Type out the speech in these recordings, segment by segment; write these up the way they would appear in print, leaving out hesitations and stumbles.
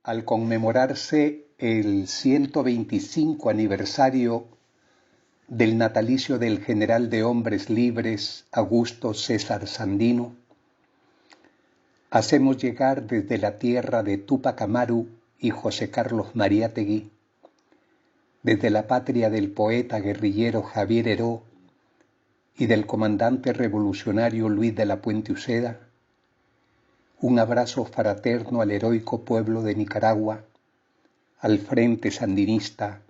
al conmemorarse el 125 aniversario del natalicio del general de hombres libres Augusto César Sandino, hacemos llegar desde la tierra de Túpac Amaru y José Carlos Mariátegui, desde la patria del poeta guerrillero Javier Heró y del comandante revolucionario Luis de la Puente Uceda, un abrazo fraterno al heroico pueblo de Nicaragua, al Frente Sandinista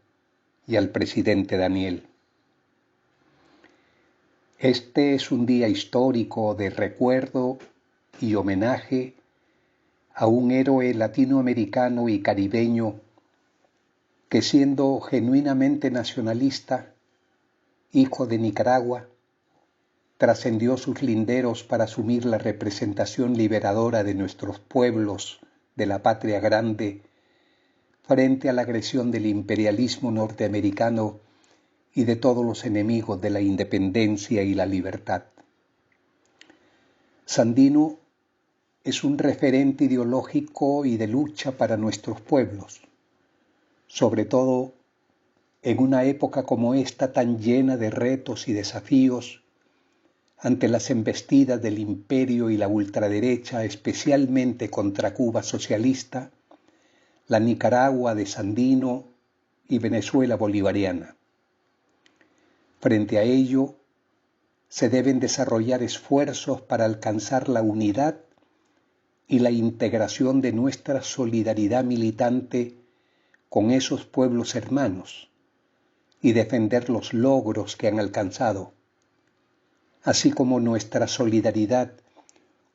y al presidente Daniel. Este es un día histórico de recuerdo y homenaje a un héroe latinoamericano y caribeño que, siendo genuinamente nacionalista, hijo de Nicaragua, trascendió sus linderos para asumir la representación liberadora de nuestros pueblos de la patria grande frente a la agresión del imperialismo norteamericano y de todos los enemigos de la independencia y la libertad. Sandino es un referente ideológico y de lucha para nuestros pueblos, sobre todo en una época como esta tan llena de retos y desafíos ante las embestidas del imperio y la ultraderecha, especialmente contra Cuba socialista, la Nicaragua de Sandino y Venezuela bolivariana. Frente a ello, se deben desarrollar esfuerzos para alcanzar la unidad y la integración de nuestra solidaridad militante con esos pueblos hermanos y defender los logros que han alcanzado, así como nuestra solidaridad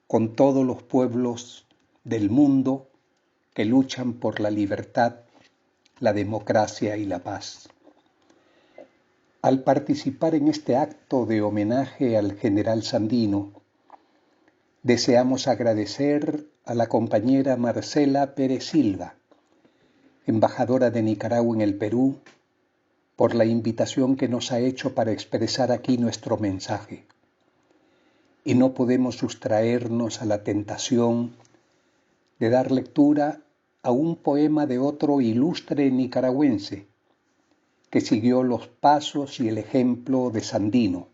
con todos los pueblos del mundo que luchan por la libertad, la democracia y la paz. Al participar en este acto de homenaje al general Sandino, deseamos agradecer a la compañera Marcela Pérez Silva, embajadora de Nicaragua en el Perú, por la invitación que nos ha hecho para expresar aquí nuestro mensaje. Y no podemos sustraernos a la tentación de dar lectura a un poema de otro ilustre nicaragüense que siguió los pasos y el ejemplo de Sandino,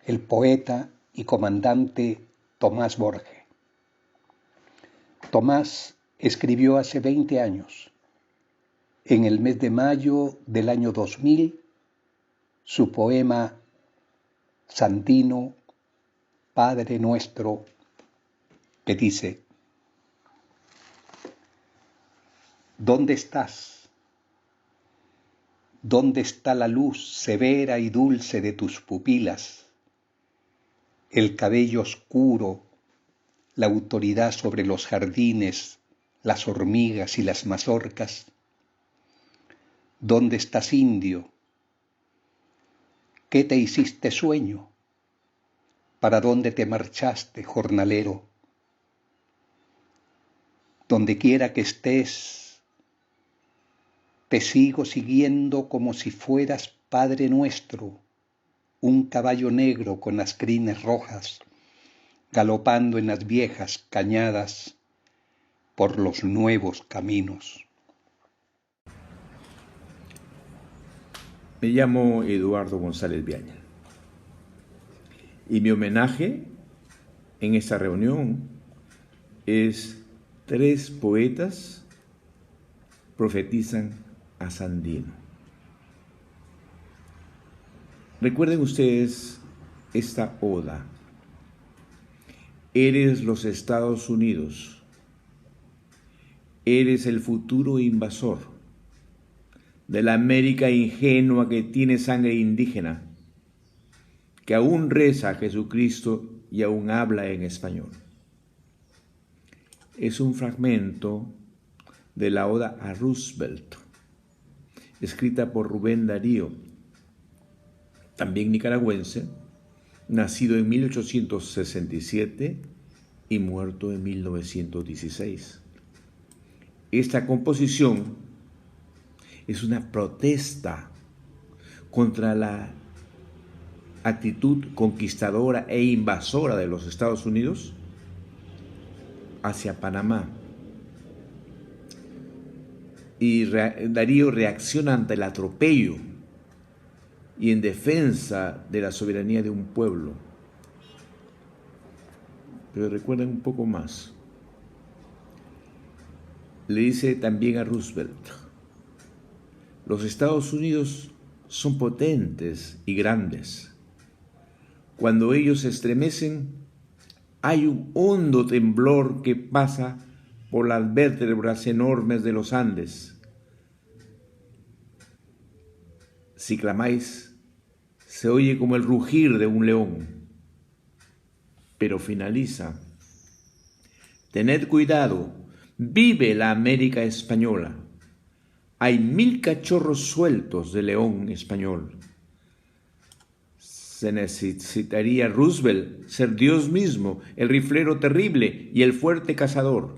el poeta y comandante Tomás Borge. Tomás escribió hace 20 años, en el mes de mayo del año 2000, su poema Sandino, Padre Nuestro, que dice: ¿Dónde estás? ¿Dónde está la luz severa y dulce de tus pupilas? El cabello oscuro, la autoridad sobre los jardines, las hormigas y las mazorcas. ¿Dónde estás, indio? ¿Qué te hiciste sueño? ¿Para dónde te marchaste, jornalero? Donde quiera que estés, te sigo siguiendo como si fueras Padre Nuestro, un caballo negro con las crines rojas, galopando en las viejas cañadas por los nuevos caminos. Me llamo Eduardo González Viaña y mi homenaje en esta reunión es: 3 poetas profetizan a Sandino. Recuerden ustedes esta oda: eres los Estados Unidos, eres el futuro invasor de la América ingenua que tiene sangre indígena, que aún reza a Jesucristo y aún habla en español. Es un fragmento de la oda a Roosevelt, escrita por Rubén Darío, también nicaragüense, nacido en 1867 y muerto en 1916. Esta composición es una protesta contra la actitud conquistadora e invasora de los Estados Unidos hacia Panamá y Darío reacciona ante el atropello y en defensa de la soberanía de un pueblo. Pero recuerden un poco más. Le dice también a Roosevelt: los Estados Unidos son potentes y grandes. Cuando ellos se estremecen, hay un hondo temblor que pasa por las vértebras enormes de los Andes. Si clamáis, se oye como el rugir de un león. Pero finaliza: tened cuidado, vive la América española. Hay 1000 cachorros sueltos de león español. Se necesitaría Roosevelt ser Dios mismo, el riflero terrible y el fuerte cazador,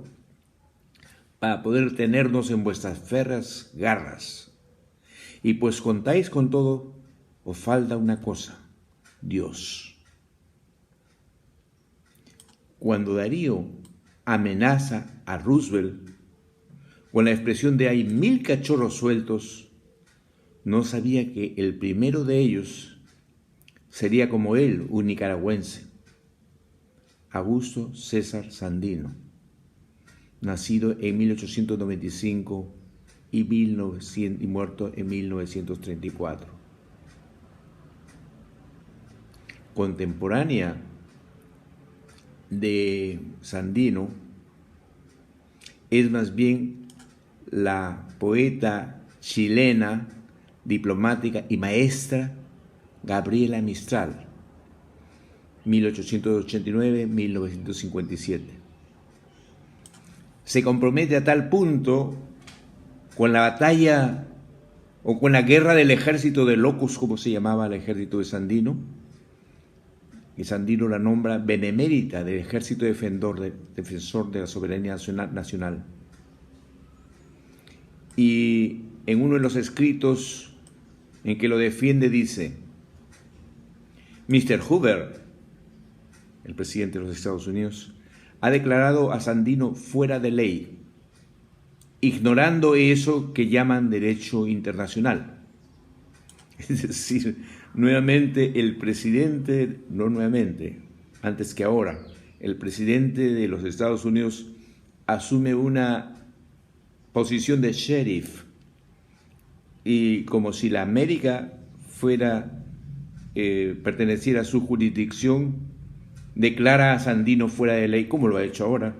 para poder tenernos en vuestras férreas garras. Y pues contáis con todo, os falta una cosa: Dios. Cuando Darío amenaza a Roosevelt con la expresión de hay 1000 cachorros sueltos, no sabía que el primero de ellos sería como él, un nicaragüense, Augusto César Sandino, nacido en 1895 y muerto en 1934. Contemporánea de Sandino es más bien la poeta chilena, diplomática y maestra Gabriela Mistral, 1889-1957. Se compromete a tal punto con la batalla o con la guerra del ejército de locos, como se llamaba el ejército de Sandino, y Sandino la nombra benemérita del ejército defensor de la soberanía nacional. Y en uno de los escritos en que lo defiende dice: Mr. Hoover, el presidente de los Estados Unidos, ha declarado a Sandino fuera de ley, ignorando eso que llaman derecho internacional. Es decir, nuevamente el presidente, no nuevamente, antes que ahora, el presidente de los Estados Unidos asume una posición de sheriff, y como si la América perteneciera a su jurisdicción, declara a Sandino fuera de ley, como lo ha hecho ahora,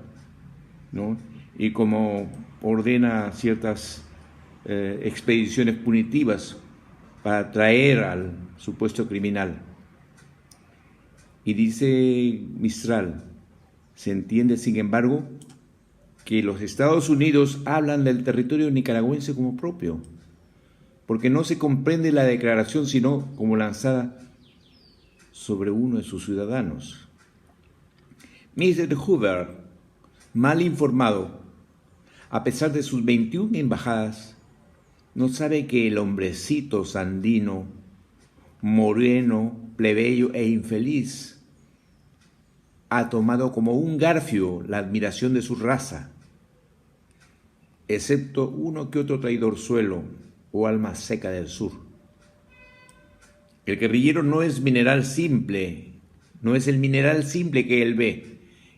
¿no? Y como ordena ciertas expediciones punitivas para traer al supuesto criminal. Y dice Mistral: se entiende, sin embargo, que los Estados Unidos hablan del territorio nicaragüense como propio, porque no se comprende la declaración sino como lanzada sobre uno de sus ciudadanos. Mr. Hoover, mal informado, a pesar de sus 21 embajadas, no sabe que el hombrecito Sandino, moreno, plebeyo e infeliz, ha tomado como un garfio la admiración de su raza, excepto uno que otro traidorzuelo o alma seca del sur. El guerrillero no es mineral simple, no es el mineral simple que él ve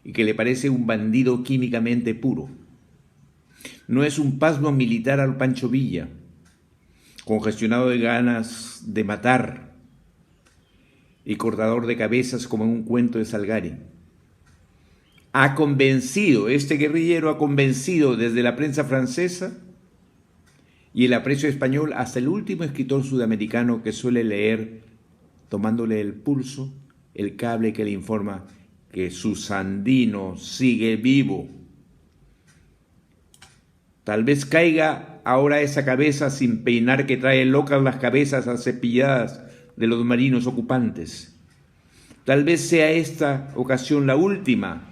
y que le parece un bandido químicamente puro. No es un pasmo militar al Pancho Villa, congestionado de ganas de matar y cortador de cabezas como en un cuento de Salgari. Este guerrillero ha convencido desde la prensa francesa y el aprecio español hasta el último escritor sudamericano que suele leer, tomándole el pulso, el cable que le informa que su Sandino sigue vivo. Tal vez caiga ahora esa cabeza sin peinar que trae locas las cabezas acepilladas de los marinos ocupantes. Tal vez sea esta ocasión la última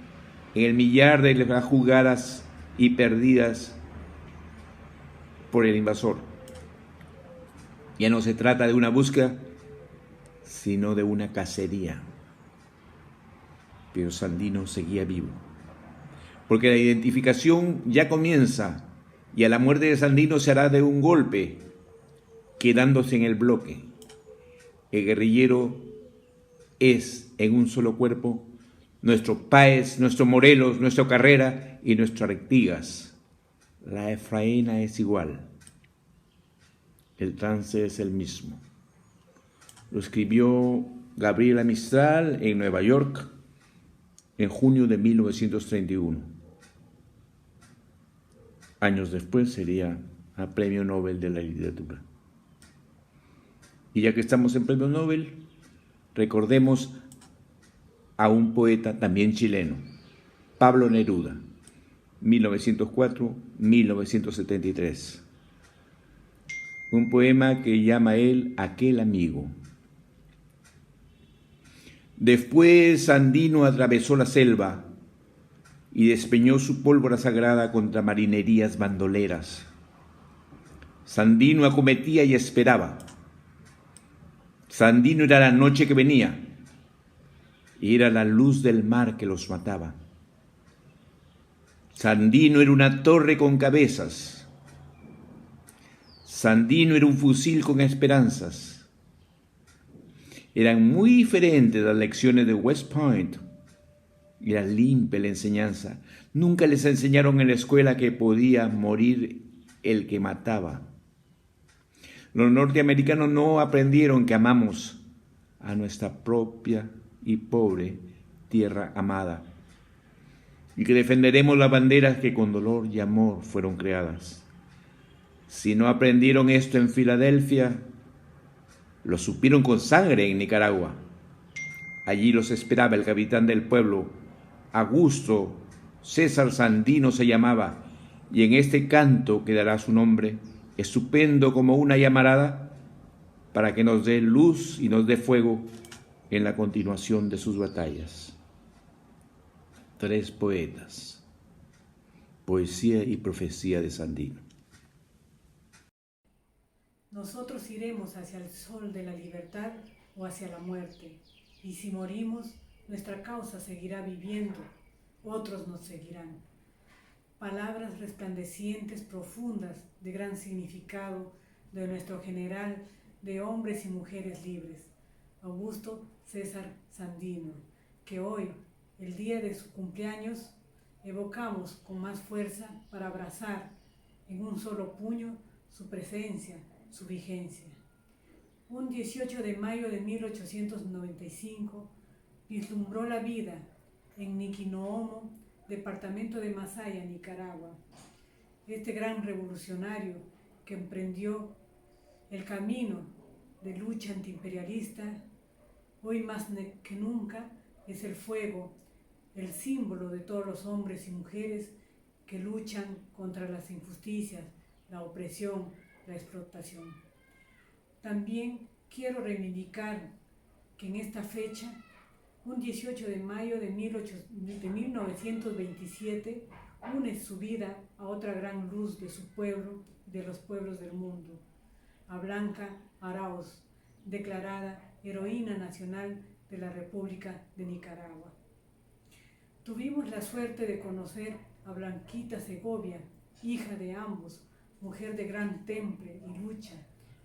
en el millar de las jugadas y perdidas por el invasor. Ya no se trata de una búsqueda, sino de una cacería. Pero Sandino seguía vivo, porque la identificación ya comienza y a la muerte de Sandino se hará de un golpe, quedándose en el bloque. El guerrillero es en un solo cuerpo nuestro Páez, nuestro Morelos, nuestro Carrera y nuestro Artigas. La Efraína es igual. El trance es el mismo. Lo escribió Gabriela Mistral en Nueva York en junio de 1931. Años después sería a Premio Nobel de la Literatura. Y ya que estamos en Premio Nobel, recordemos a un poeta también chileno, Pablo Neruda, 1904-1973. Un poema que llama él Aquel amigo. Después Sandino atravesó la selva y despeñó su pólvora sagrada contra marinerías bandoleras. Sandino acometía y esperaba. Sandino era la noche que venía y era la luz del mar que los mataba. Sandino era una torre con cabezas. Sandino era un fusil con esperanzas. Eran muy diferentes las lecciones de West Point. Era limpia la enseñanza. Nunca les enseñaron en la escuela que podía morir el que mataba. Los norteamericanos no aprendieron que amamos a nuestra propia y pobre tierra amada y que defenderemos las banderas que con dolor y amor fueron creadas. Si no aprendieron esto en Filadelfia, lo supieron con sangre en Nicaragua. Allí los esperaba el capitán del pueblo, Augusto César Sandino se llamaba, y en este canto quedará su nombre, estupendo como una llamarada, para que nos dé luz y nos dé fuego en la continuación de sus batallas. 3 poetas, poesía y profecía de Sandino. Nosotros iremos hacia el sol de la libertad o hacia la muerte, y si morimos, nuestra causa seguirá viviendo, otros nos seguirán. Palabras resplandecientes, profundas, de gran significado, de nuestro general, de hombres y mujeres libres, Augusto César Sandino, que hoy, el día de su cumpleaños, evocamos con más fuerza para abrazar en un solo puño su presencia, su vigencia. Un 18 de mayo de 1895 vislumbró la vida en Niquinoomo, departamento de Masaya, Nicaragua. Este gran revolucionario que emprendió el camino de lucha antiimperialista, hoy más que nunca es el fuego, el símbolo de todos los hombres y mujeres que luchan contra las injusticias, la opresión, la explotación. También quiero reivindicar que en esta fecha, un 18 de mayo de 1927, une su vida a otra gran luz de su pueblo, de los pueblos del mundo, a Blanca Arauz, declarada heroína nacional de la República de Nicaragua. Tuvimos la suerte de conocer a Blanquita Segovia, hija de ambos, mujer de gran temple y lucha,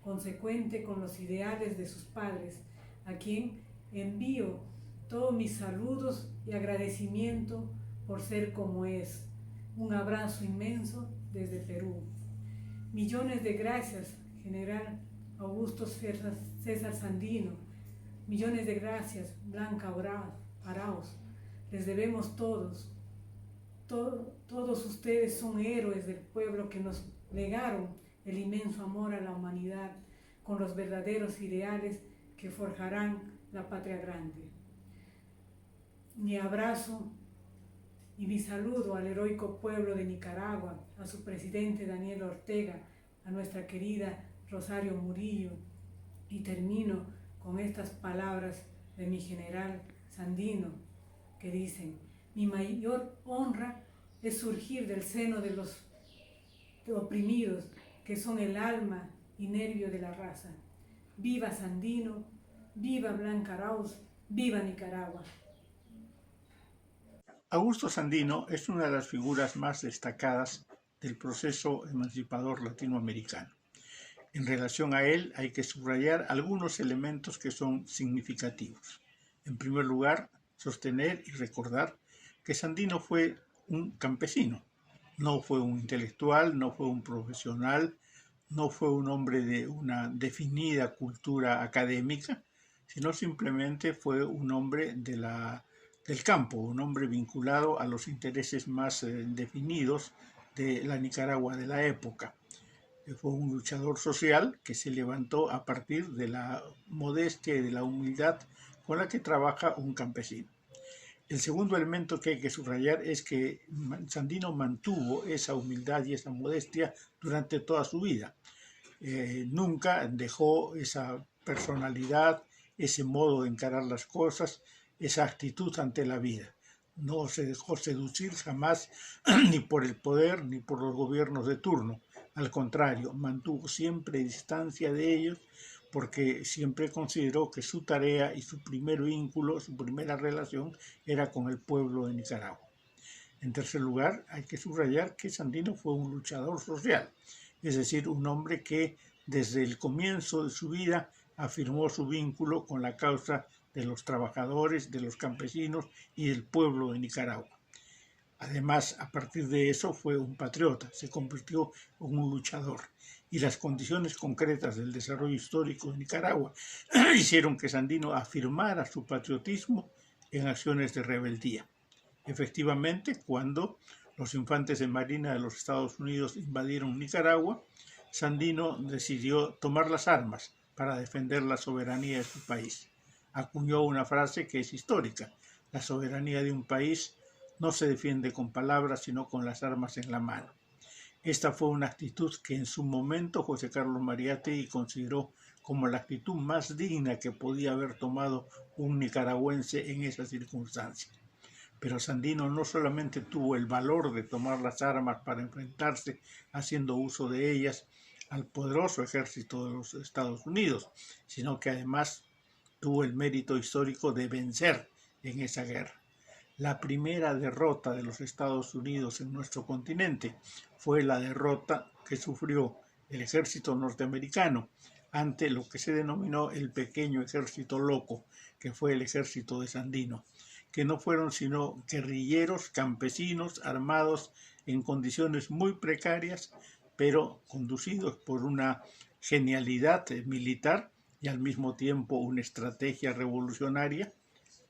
consecuente con los ideales de sus padres, a quien envío todos mis saludos y agradecimiento por ser como es. Un abrazo inmenso desde Perú. Millones de gracias, General Augusto César Sandino. Millones de gracias, Blanca Arauz. Les debemos todos. Todos ustedes son héroes del pueblo que nos legaron el inmenso amor a la humanidad con los verdaderos ideales que forjarán la patria grande. Mi abrazo y mi saludo al heroico pueblo de Nicaragua, a su presidente Daniel Ortega, a nuestra querida Rosario Murillo, y termino con estas palabras de mi general Sandino, que dicen: mi mayor honra es surgir del seno de los oprimidos, que son el alma y nervio de la raza. Viva Sandino, viva Blanca Arauz, viva Nicaragua. Augusto Sandino es una de las figuras más destacadas del proceso emancipador latinoamericano. En relación a él hay que subrayar algunos elementos que son significativos. En primer lugar, sostener y recordar que Sandino fue un campesino, no fue un intelectual, no fue un profesional, no fue un hombre de una definida cultura académica, sino simplemente fue un hombre del campo, un hombre vinculado a los intereses más definidos de la Nicaragua de la época. Fue un luchador social que se levantó a partir de la modestia y de la humildad con la que trabaja un campesino. El segundo elemento que hay que subrayar es que Sandino mantuvo esa humildad y esa modestia durante toda su vida. Nunca dejó esa personalidad, ese modo de encarar las cosas, esa actitud ante la vida. No se dejó seducir jamás ni por el poder ni por los gobiernos de turno. Al contrario, mantuvo siempre distancia de ellos porque siempre consideró que su tarea y su primer vínculo, su primera relación era con el pueblo de Nicaragua. En tercer lugar, hay que subrayar que Sandino fue un luchador social, es decir, un hombre que desde el comienzo de su vida afirmó su vínculo con la causa de los trabajadores, de los campesinos y del pueblo de Nicaragua. Además, a partir de eso fue un patriota, se convirtió en un luchador. Y las condiciones concretas del desarrollo histórico de Nicaragua hicieron que Sandino afirmara su patriotismo en acciones de rebeldía. Efectivamente, cuando los infantes de marina de los Estados Unidos invadieron Nicaragua, Sandino decidió tomar las armas para defender la soberanía de su país. Acuñó una frase que es histórica: la soberanía de un país no se defiende con palabras, sino con las armas en la mano. Esta fue una actitud que en su momento José Carlos Mariátegui consideró como la actitud más digna que podía haber tomado un nicaragüense en esa circunstancia. Pero Sandino no solamente tuvo el valor de tomar las armas para enfrentarse, haciendo uso de ellas, al poderoso ejército de los Estados Unidos, sino que además tuvo el mérito histórico de vencer en esa guerra. La primera derrota de los Estados Unidos en nuestro continente fue la derrota que sufrió el ejército norteamericano ante lo que se denominó el pequeño ejército loco, que fue el ejército de Sandino, que no fueron sino guerrilleros campesinos armados en condiciones muy precarias, pero conducidos por una genialidad militar y al mismo tiempo una estrategia revolucionaria,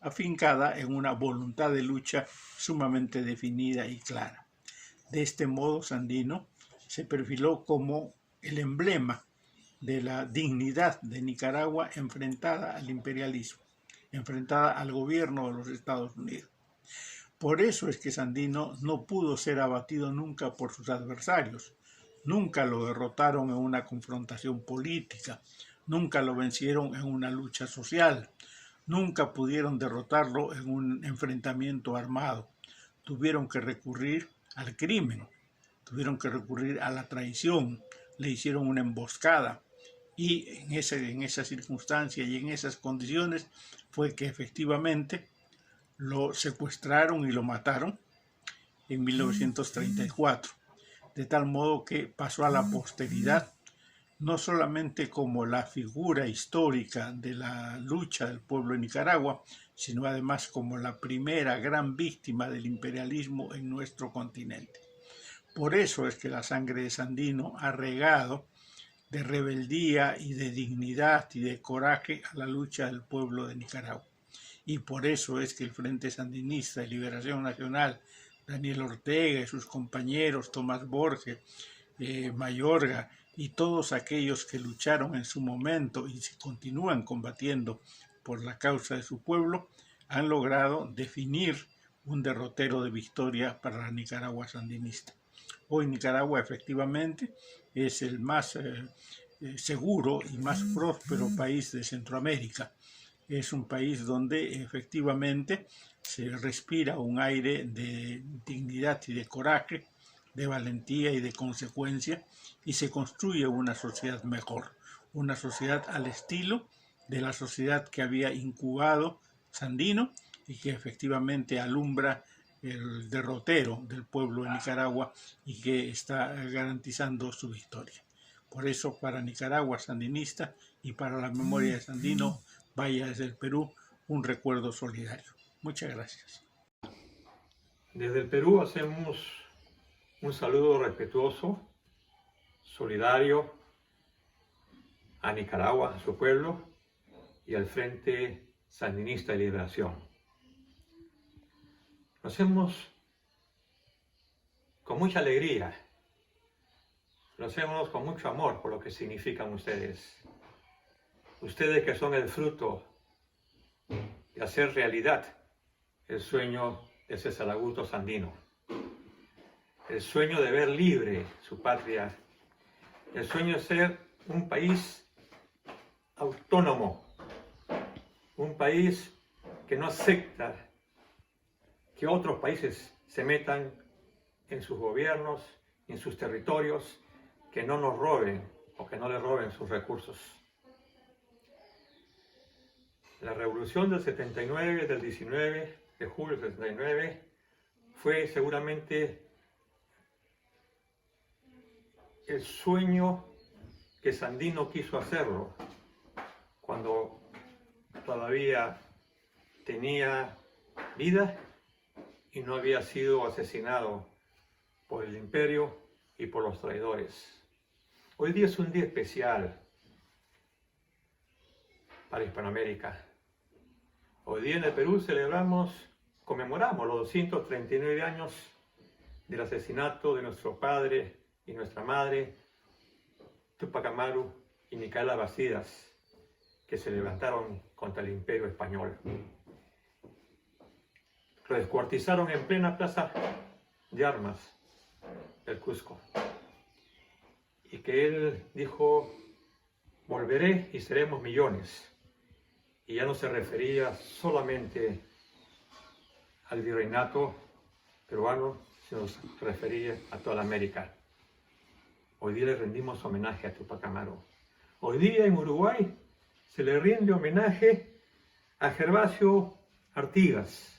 afincada en una voluntad de lucha sumamente definida y clara. De este modo, Sandino se perfiló como el emblema de la dignidad de Nicaragua enfrentada al imperialismo, enfrentada al gobierno de los Estados Unidos. Por eso es que Sandino no pudo ser abatido nunca por sus adversarios, nunca lo derrotaron en una confrontación política, nunca lo vencieron en una lucha social, nunca pudieron derrotarlo en un enfrentamiento armado. Tuvieron que recurrir al crimen, tuvieron que recurrir a la traición, le hicieron una emboscada y en esa circunstancia y en esas condiciones fue que efectivamente lo secuestraron y lo mataron en 1934, de tal modo que pasó a la posteridad no solamente como la figura histórica de la lucha del pueblo de Nicaragua, sino además como la primera gran víctima del imperialismo en nuestro continente. Por eso es que la sangre de Sandino ha regado de rebeldía y de dignidad y de coraje a la lucha del pueblo de Nicaragua. Y por eso es que el Frente Sandinista de Liberación Nacional, Daniel Ortega y sus compañeros, Tomás Borges, Mayorga, y todos aquellos que lucharon en su momento y se continúan combatiendo por la causa de su pueblo, han logrado definir un derrotero de victoria para la Nicaragua sandinista. Hoy Nicaragua efectivamente es el más seguro y más próspero país de Centroamérica. Es un país donde efectivamente se respira un aire de dignidad y de coraje, de valentía y de consecuencia, y se construye una sociedad mejor, una sociedad al estilo de la sociedad que había incubado Sandino y que efectivamente alumbra el derrotero del pueblo de Nicaragua y que está garantizando su victoria. Por eso, para Nicaragua sandinista y para la memoria de Sandino, vaya desde el Perú un recuerdo solidario. Muchas gracias. Desde el Perú hacemos un saludo respetuoso, solidario a Nicaragua, a su pueblo y al Frente Sandinista de Liberación. Lo hacemos con mucha alegría, lo hacemos con mucho amor por lo que significan ustedes. Ustedes que son el fruto de hacer realidad el sueño de César Augusto Sandino. El sueño de ver libre su patria. El sueño de ser un país autónomo. Un país que no acepta que otros países se metan en sus gobiernos, en sus territorios, que no nos roben o que no les roben sus recursos. La revolución del 79, del 19 de julio del 79, fue seguramente el sueño que Sandino quiso hacerlo cuando todavía tenía vida y no había sido asesinado por el imperio y por los traidores. Hoy día es un día especial para Hispanoamérica. Hoy día en el Perú conmemoramos los 239 años del asesinato de nuestro padre y nuestra madre, Túpac Amaru y Micaela Bastidas, que se levantaron contra el imperio español. Lo descuartizaron en plena plaza de armas del Cusco. Y que él dijo, volveré y seremos millones. Y ya no se refería solamente al virreinato peruano, sino se refería a toda la América. Hoy día le rendimos homenaje a Túpac Amaru. Hoy día en Uruguay se le rinde homenaje a Gervasio Artigas,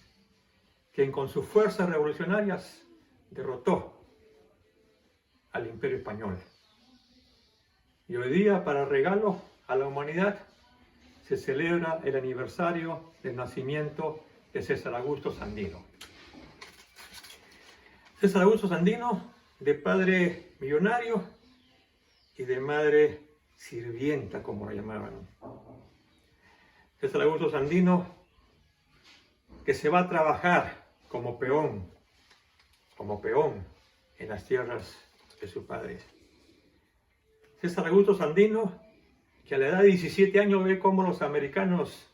quien con sus fuerzas revolucionarias derrotó al imperio español. Y hoy día, para regalo a la humanidad, se celebra el aniversario del nacimiento de César Augusto Sandino. César Augusto Sandino, de padre millonario y de madre sirvienta, como lo llamaban. César Augusto Sandino, que se va a trabajar como peón en las tierras de su padre. César Augusto Sandino, que a la edad de 17 años ve cómo los americanos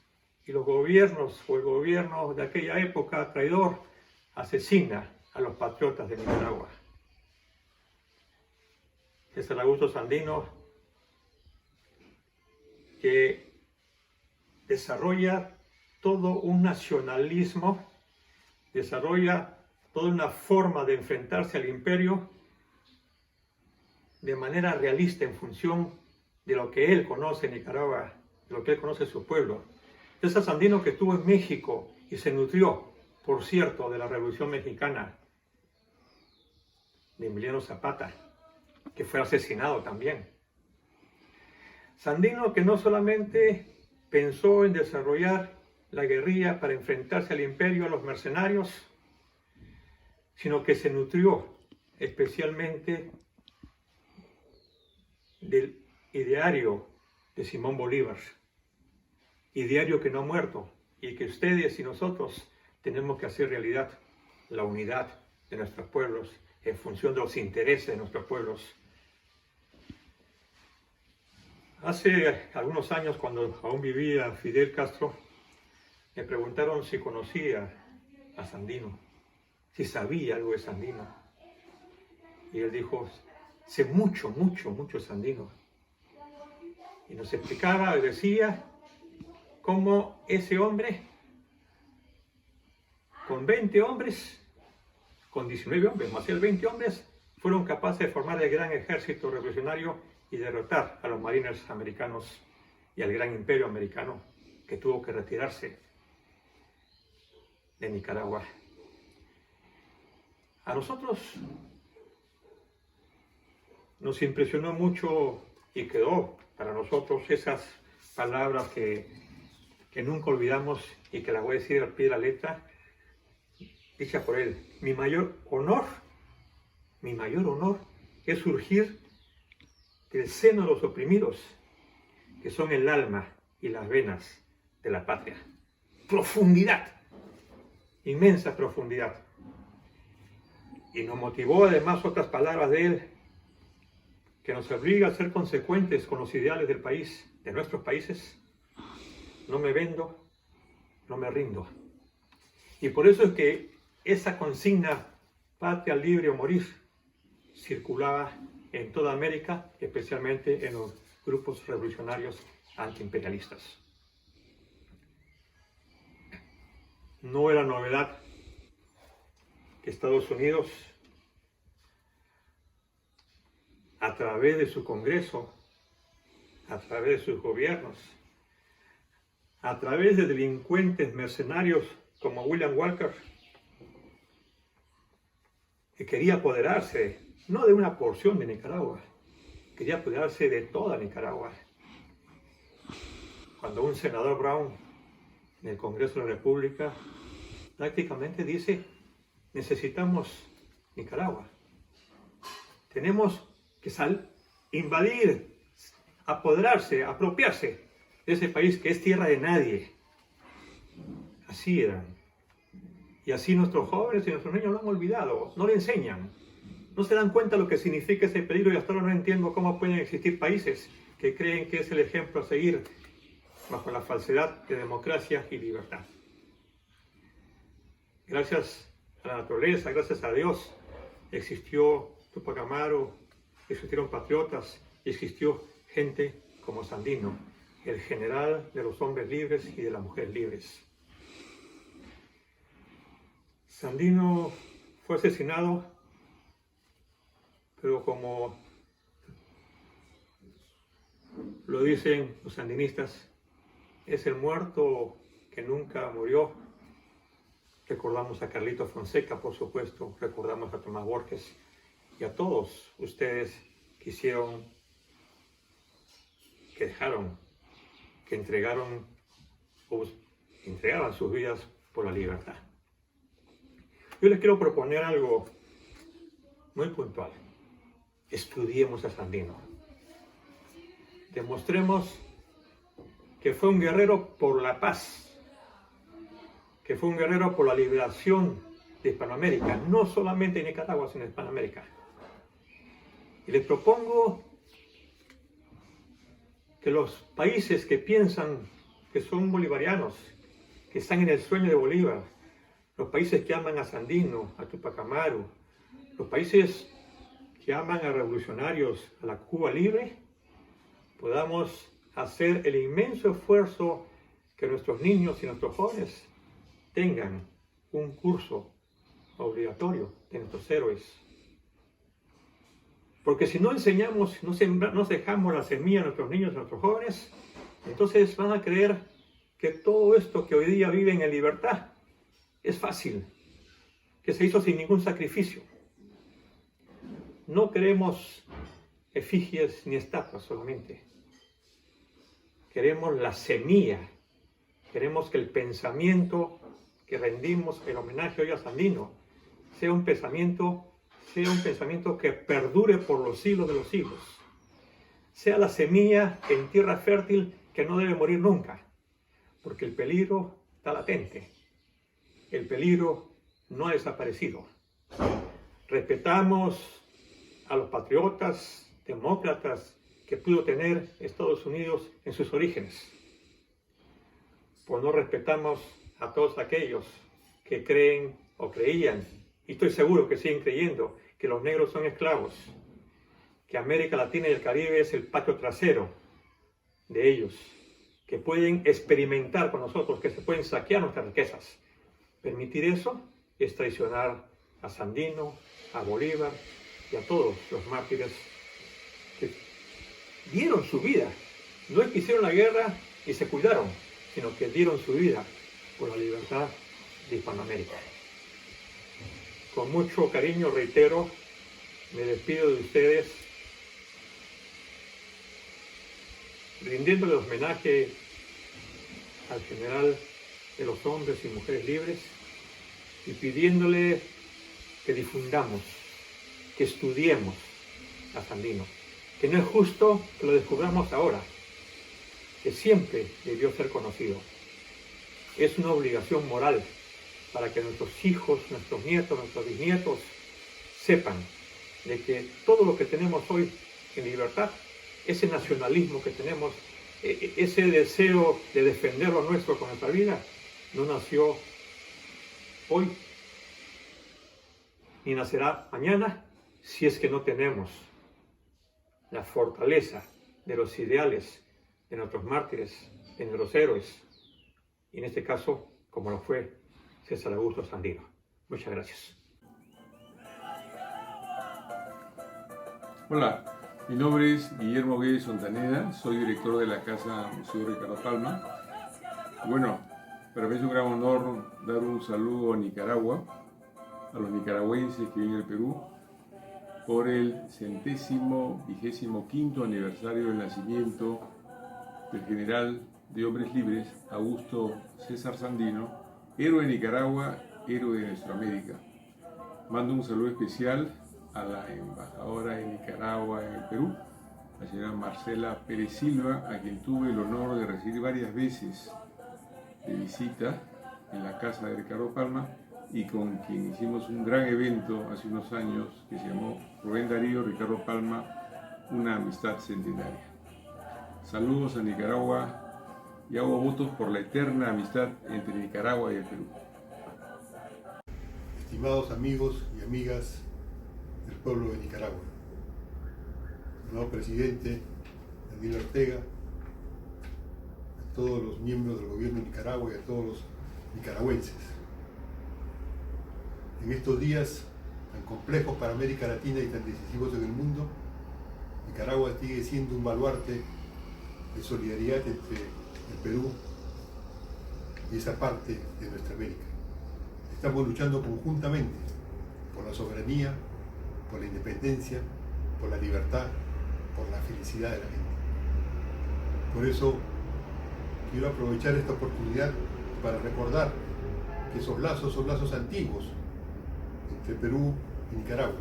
y los gobiernos, o el gobierno de aquella época traidor, asesina a los patriotas de Nicaragua. César Augusto Sandino, que desarrolla todo un nacionalismo, desarrolla toda una forma de enfrentarse al imperio de manera realista en función de lo que él conoce en Nicaragua, de lo que él conoce su pueblo. César Sandino, que estuvo en México y se nutrió, por cierto, de la Revolución Mexicana, de Emiliano Zapata, que fue asesinado también. Sandino, que no solamente pensó en desarrollar la guerrilla para enfrentarse al imperio, a los mercenarios, sino que se nutrió especialmente del ideario de Simón Bolívar, ideario que no ha muerto y que ustedes y nosotros tenemos que hacer realidad, la unidad de nuestros pueblos en función de los intereses de nuestros pueblos. Hace algunos años, cuando aún vivía Fidel Castro, me preguntaron si conocía a Sandino, si sabía algo de Sandino. Y él dijo, sé mucho Sandino. Y nos explicaba, decía, cómo ese hombre, con 20 hombres, con 19 hombres, más el 20 hombres, fueron capaces de formar el gran ejército revolucionario y derrotar a los marines americanos y al gran imperio americano que tuvo que retirarse de Nicaragua. A nosotros nos impresionó mucho y quedó para nosotros esas palabras que nunca olvidamos y que las voy a decir al pie de la letra, dicha por él. Mi mayor honor es surgir del seno de los oprimidos, que son el alma y las venas de la patria. Profundidad, inmensa profundidad. Y nos motivó además otras palabras de él, que nos obliga a ser consecuentes con los ideales del país, de nuestros países. No me vendo, no me rindo. Y por eso es que esa consigna, patria libre o morir, circulaba en toda América, especialmente en los grupos revolucionarios antiimperialistas. No era novedad que Estados Unidos, a través de su Congreso, a través de sus gobiernos, a través de delincuentes mercenarios como William Walker, que quería apoderarse no de una porción de Nicaragua, quería apoderarse de toda Nicaragua. Cuando un senador Brown en el Congreso de la República prácticamente dice: necesitamos Nicaragua, tenemos que invadir, apoderarse, apropiarse de ese país que es tierra de nadie. Así eran. Y así nuestros jóvenes y nuestros niños lo han olvidado, no le enseñan. No se dan cuenta de lo que significa ese peligro y hasta ahora no entiendo cómo pueden existir países que creen que es el ejemplo a seguir bajo la falsedad de democracia y libertad. Gracias a la naturaleza, gracias a Dios, existió Tupac Amaru, existieron patriotas y existió gente como Sandino, el general de los hombres libres y de las mujeres libres. Sandino fue asesinado, pero como lo dicen los sandinistas, es el muerto que nunca murió. Recordamos a Carlito Fonseca, por supuesto, recordamos a Tomás Borges y a todos ustedes que hicieron, que dejaron, que entregaron o entregaban sus vidas por la libertad. Yo les quiero proponer algo muy puntual. Estudiemos a Sandino. Demostremos que fue un guerrero por la paz, que fue un guerrero por la liberación de Hispanoamérica, no solamente en Nicaragua, sino en Hispanoamérica. Y les propongo que los países que piensan que son bolivarianos, que están en el sueño de Bolívar, los países que aman a Sandino, a Tupac Amaru, los países que aman a revolucionarios, a la Cuba libre, podamos hacer el inmenso esfuerzo que nuestros niños y nuestros jóvenes tengan un curso obligatorio de nuestros héroes. Porque si no enseñamos, no dejamos la semilla a nuestros niños y a nuestros jóvenes, entonces van a creer que todo esto que hoy día viven en libertad es fácil, que se hizo sin ningún sacrificio. No queremos efigies ni estatuas solamente. Queremos la semilla. Queremos que el pensamiento que rendimos el homenaje hoy a Sandino sea un pensamiento que perdure por los siglos de los siglos. Sea la semilla en tierra fértil que no debe morir nunca, porque el peligro está latente. El peligro no ha desaparecido. Respetamos a los patriotas, demócratas que pudo tener Estados Unidos en sus orígenes. Pues no respetamos a todos aquellos que creen o creían, y estoy seguro que siguen creyendo, que los negros son esclavos, que América Latina y el Caribe es el patio trasero de ellos, que pueden experimentar con nosotros, que se pueden saquear nuestras riquezas. Permitir eso es traicionar a Sandino, a Bolívar y a todos los mártires que dieron su vida. No es que hicieron la guerra y se cuidaron, sino que dieron su vida por la libertad de Hispanoamérica. con mucho cariño reitero, me despido de ustedes, rindiéndole homenaje al general de los hombres y mujeres libres y pidiéndole que difundamos, que estudiemos a Sandino, que no es justo que lo descubramos ahora, que siempre debió ser conocido. Es una obligación moral para que nuestros hijos, nuestros nietos, nuestros bisnietos sepan de que todo lo que tenemos hoy en libertad, ese nacionalismo que tenemos, ese deseo de defender lo nuestro con nuestra vida, no nació hoy, ni nacerá mañana, si es que no tenemos la fortaleza de los ideales de nuestros mártires, de nuestros héroes, y en este caso, como lo fue César Augusto Sandino. Muchas gracias. Hola, mi nombre es Guillermo Guedes Sontaneda, soy director de la Casa Museo Ricardo Palma. Bueno, para mí es un gran honor dar un saludo a Nicaragua, a los nicaragüenses que viven en el Perú, por el 125º aniversario del nacimiento del general de hombres libres, Augusto César Sandino, héroe de Nicaragua, héroe de nuestra América. Mando un saludo especial a la embajadora de Nicaragua en el Perú, la señora Marcela Pérez Silva, a quien tuve el honor de recibir varias veces de visita en la casa de Ricardo Palma y con quien hicimos un gran evento hace unos años que se llamó Rubén Darío, Ricardo Palma, una amistad centenaria. Saludos a Nicaragua y hago votos por la eterna amistad entre Nicaragua y el Perú. Estimados amigos y amigas del pueblo de Nicaragua, nuevo presidente Daniel Ortega, a todos los miembros del gobierno de Nicaragua y a todos los nicaragüenses. En estos días tan complejos para América Latina y tan decisivos en el mundo, Nicaragua sigue siendo un baluarte de solidaridad entre el Perú y esa parte de nuestra América. Estamos luchando conjuntamente por la soberanía, por la independencia, por la libertad, por la felicidad de la gente. Por eso quiero aprovechar esta oportunidad para recordar que esos lazos son lazos antiguos entre Perú y Nicaragua.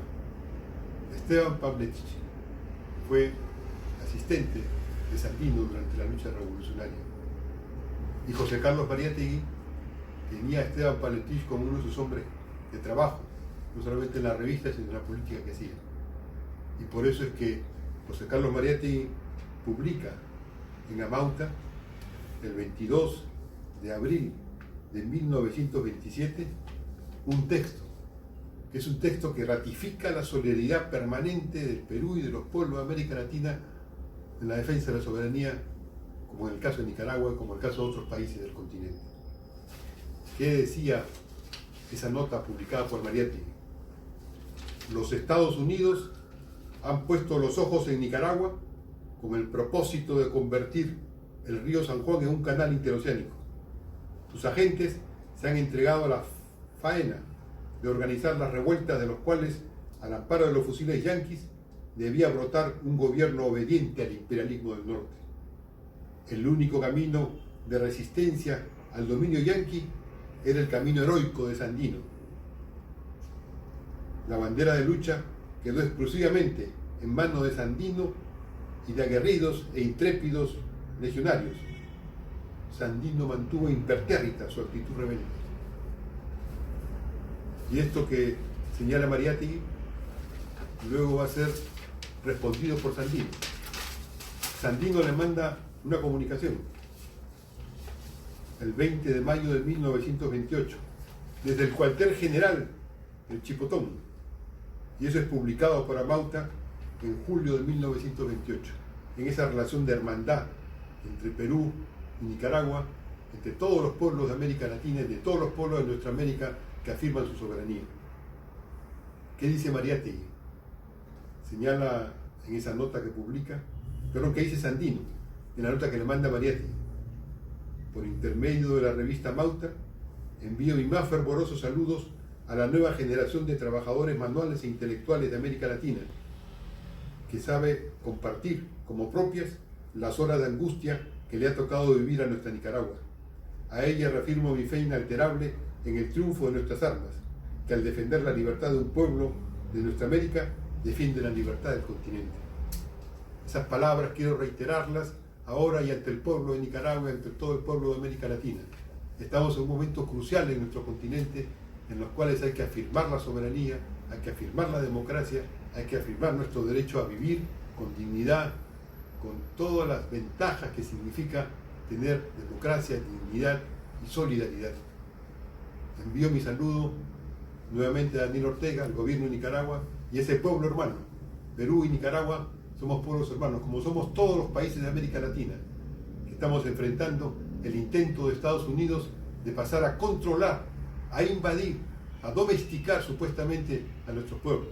Esteban Pavletić fue asistente de Sandino durante la lucha revolucionaria. Y José Carlos Mariátegui tenía a Esteban Pavletić como uno de sus hombres de trabajo, no solamente en la revista, sino en la política que hacía. Y por eso es que José Carlos Mariátegui publica en Amauta, el 22 de abril de 1927, un texto, que es un texto que ratifica la solidaridad permanente del Perú y de los pueblos de América Latina en la defensa de la soberanía, como en el caso de Nicaragua, como en el caso de otros países del continente. ¿Qué decía esa nota publicada por Mariátegui? Los Estados Unidos han puesto los ojos en Nicaragua con el propósito de convertir el río San Juan en un canal interoceánico. Sus agentes se han entregado a la faena de organizar las revueltas, de los cuales, al amparo de los fusiles yanquis, debía brotar un gobierno obediente al imperialismo del norte. El único camino de resistencia al dominio yanqui era el camino heroico de Sandino. La bandera de lucha quedó exclusivamente en manos de Sandino y de aguerridos e intrépidos legionarios. Sandino mantuvo impertérrita su actitud rebelde. Y esto que señala Mariátegui luego va a ser respondido por Sandino. Sandino le manda una comunicación el 20 de mayo de 1928 desde el cuartel general del Chipotón, y eso es publicado por Amauta en julio de 1928, en esa relación de hermandad entre Perú y Nicaragua, entre todos los pueblos de América Latina y de todos los pueblos de nuestra América que afirman su soberanía. ¿Qué dice Mariátegui? Señala en esa nota que publica, que dice Sandino, en la nota que le manda Mariátegui: por intermedio de la revista Amauta, envío mis más fervorosos saludos a la nueva generación de trabajadores manuales e intelectuales de América Latina, que sabe compartir como propias las horas de angustia que le ha tocado vivir a nuestra Nicaragua. A ella reafirmo mi fe inalterable en el triunfo de nuestras armas, que al defender la libertad de un pueblo de nuestra América, defiende la libertad del continente. Esas palabras quiero reiterarlas ahora y ante el pueblo de Nicaragua y ante todo el pueblo de América Latina. Estamos en un momento crucial en nuestro continente en los cuales hay que afirmar la soberanía, hay que afirmar la democracia, hay que afirmar nuestro derecho a vivir con dignidad, con todas las ventajas que significa tener democracia, dignidad y solidaridad. Envío mi saludo nuevamente a Daniel Ortega, al gobierno de Nicaragua y a ese pueblo hermano. Perú y Nicaragua somos pueblos hermanos, como somos todos los países de América Latina, que estamos enfrentando el intento de Estados Unidos de pasar a controlar, a invadir, a domesticar supuestamente a nuestros pueblos.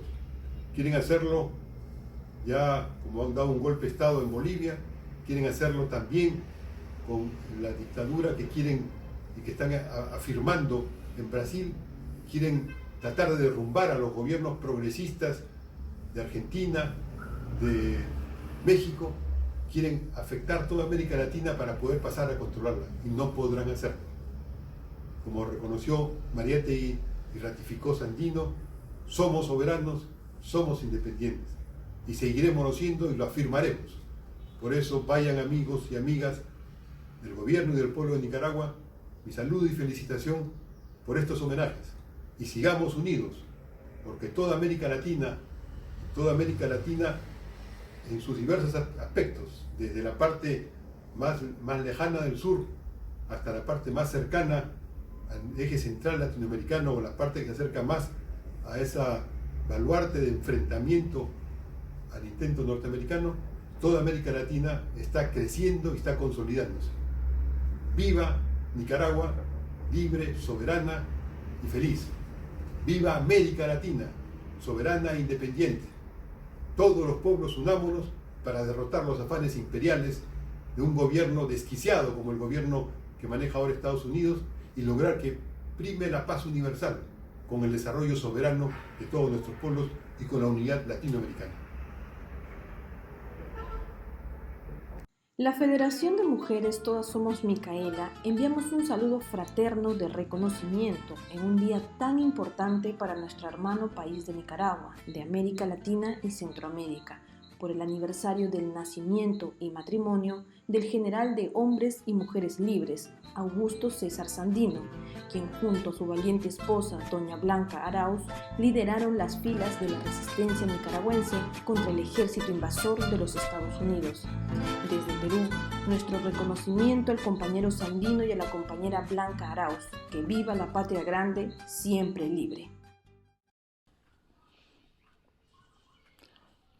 Quieren hacerlo ya como han dado un golpe de Estado en Bolivia, quieren hacerlo también con la dictadura que quieren y que están afirmando en Brasil, quieren tratar de derrumbar a los gobiernos progresistas de Argentina, de México, quieren afectar toda América Latina para poder pasar a controlarla y no podrán hacerlo. Como reconoció Mariátegui y ratificó Sandino, somos soberanos, somos independientes y seguiremos siendo y lo afirmaremos. Por eso vayan amigos y amigas del gobierno y del pueblo de Nicaragua, mi saludo y felicitación por estos homenajes y sigamos unidos, porque toda América Latina en sus diversos aspectos, desde la parte más lejana del sur hasta la parte más cercana al eje central latinoamericano o la parte que se acerca más a esa baluarte de enfrentamiento al intento norteamericano, toda América Latina está creciendo y está consolidándose. Viva Nicaragua, libre, soberana y feliz. Viva América Latina, soberana e independiente. Todos los pueblos unámonos para derrotar los afanes imperiales de un gobierno desquiciado como el gobierno que maneja ahora Estados Unidos y lograr que prime la paz universal con el desarrollo soberano de todos nuestros pueblos y con la unidad latinoamericana. La Federación de Mujeres Todas Somos Micaela enviamos un saludo fraterno de reconocimiento en un día tan importante para nuestro hermano país de Nicaragua, de América Latina y Centroamérica, por el aniversario del nacimiento y matrimonio del general de hombres y mujeres libres, Augusto César Sandino, quien junto a su valiente esposa, doña Blanca Arauz, lideraron las filas de la resistencia nicaragüense contra el ejército invasor de los Estados Unidos. Desde Perú, nuestro reconocimiento al compañero Sandino y a la compañera Blanca Arauz, que viva la patria grande, siempre libre.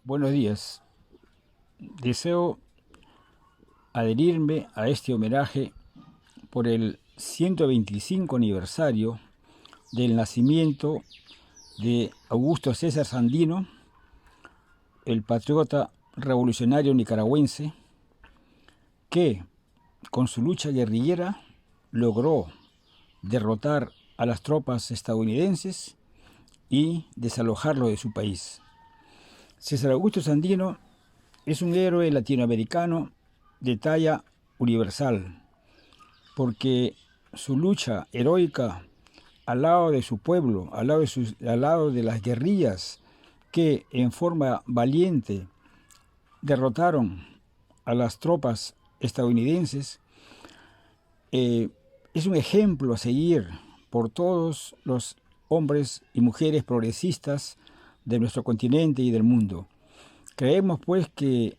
Buenos días. Deseo adherirme a este homenaje por el 125 aniversario del nacimiento de Augusto César Sandino, el patriota revolucionario nicaragüense, que con su lucha guerrillera logró derrotar a las tropas estadounidenses y desalojarlo de su país. César Augusto Sandino es un héroe latinoamericano de talla universal, porque su lucha heroica al lado de su pueblo, al lado de las guerrillas que en forma valiente derrotaron a las tropas estadounidenses, es un ejemplo a seguir por todos los hombres y mujeres progresistas de nuestro continente y del mundo. Creemos pues que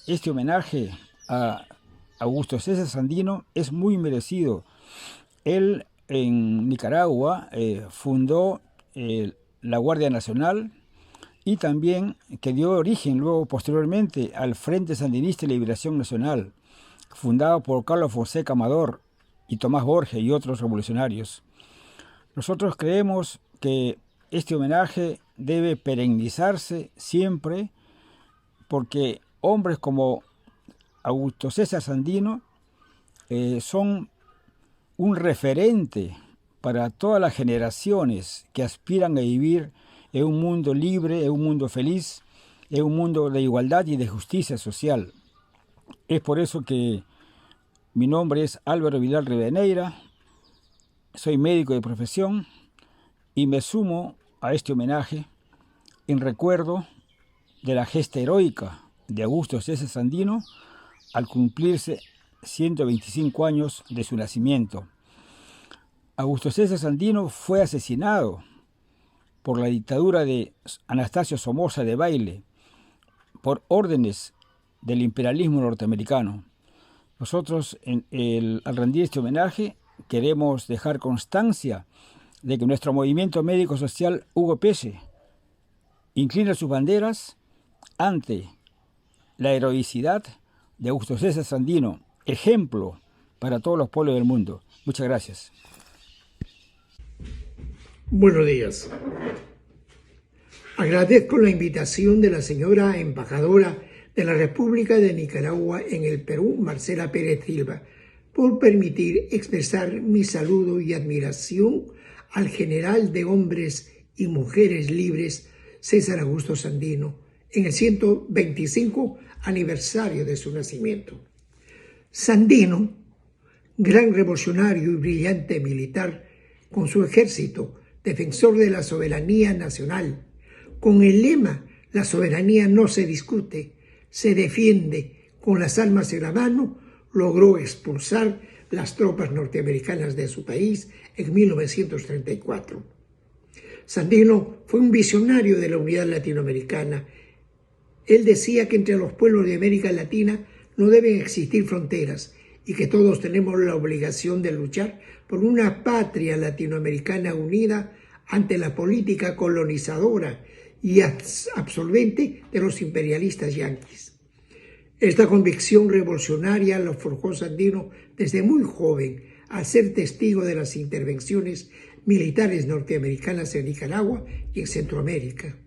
este homenaje a Augusto César Sandino es muy merecido. Él en Nicaragua fundó la Guardia Nacional y también que dio origen luego posteriormente al Frente Sandinista de Liberación Nacional, fundado por Carlos Fonseca Amador y Tomás Borges y otros revolucionarios. Nosotros creemos que este homenaje debe perennizarse siempre porque hombres como Augusto César Sandino son un referente para todas las generaciones que aspiran a vivir en un mundo libre, en un mundo feliz, en un mundo de igualdad y de justicia social. Es por eso que mi nombre es Álvaro Vidal Rivadeneira, soy médico de profesión y me sumo a este homenaje en recuerdo de la gesta heroica de Augusto César Sandino al cumplirse 125 años de su nacimiento. Augusto César Sandino fue asesinado por la dictadura de Anastasio Somoza Debayle por órdenes del imperialismo norteamericano. Nosotros, al rendir este homenaje, queremos dejar constancia de que nuestro movimiento médico-social Hugo Pese inclina sus banderas ante la heroicidad de Augusto César Sandino, ejemplo para todos los pueblos del mundo. Muchas gracias. Buenos días. Agradezco la invitación de la señora embajadora de la República de Nicaragua en el Perú, Marcela Pérez Silva, por permitir expresar mi saludo y admiración al general de hombres y mujeres libres César Augusto Sandino en el 125 aniversario de su nacimiento. Sandino, gran revolucionario y brillante militar, con su ejército, defensor de la soberanía nacional, con el lema «La soberanía no se discute, se defiende con las armas en la mano», logró expulsar las tropas norteamericanas de su país en 1934. Sandino fue un visionario de la unidad latinoamericana. Él decía que entre los pueblos de América Latina no deben existir fronteras y que todos tenemos la obligación de luchar por una patria latinoamericana unida ante la política colonizadora y absolvente de los imperialistas yanquis. Esta convicción revolucionaria lo forjó Sandino desde muy joven al ser testigo de las intervenciones militares norteamericanas en Nicaragua y en Centroamérica.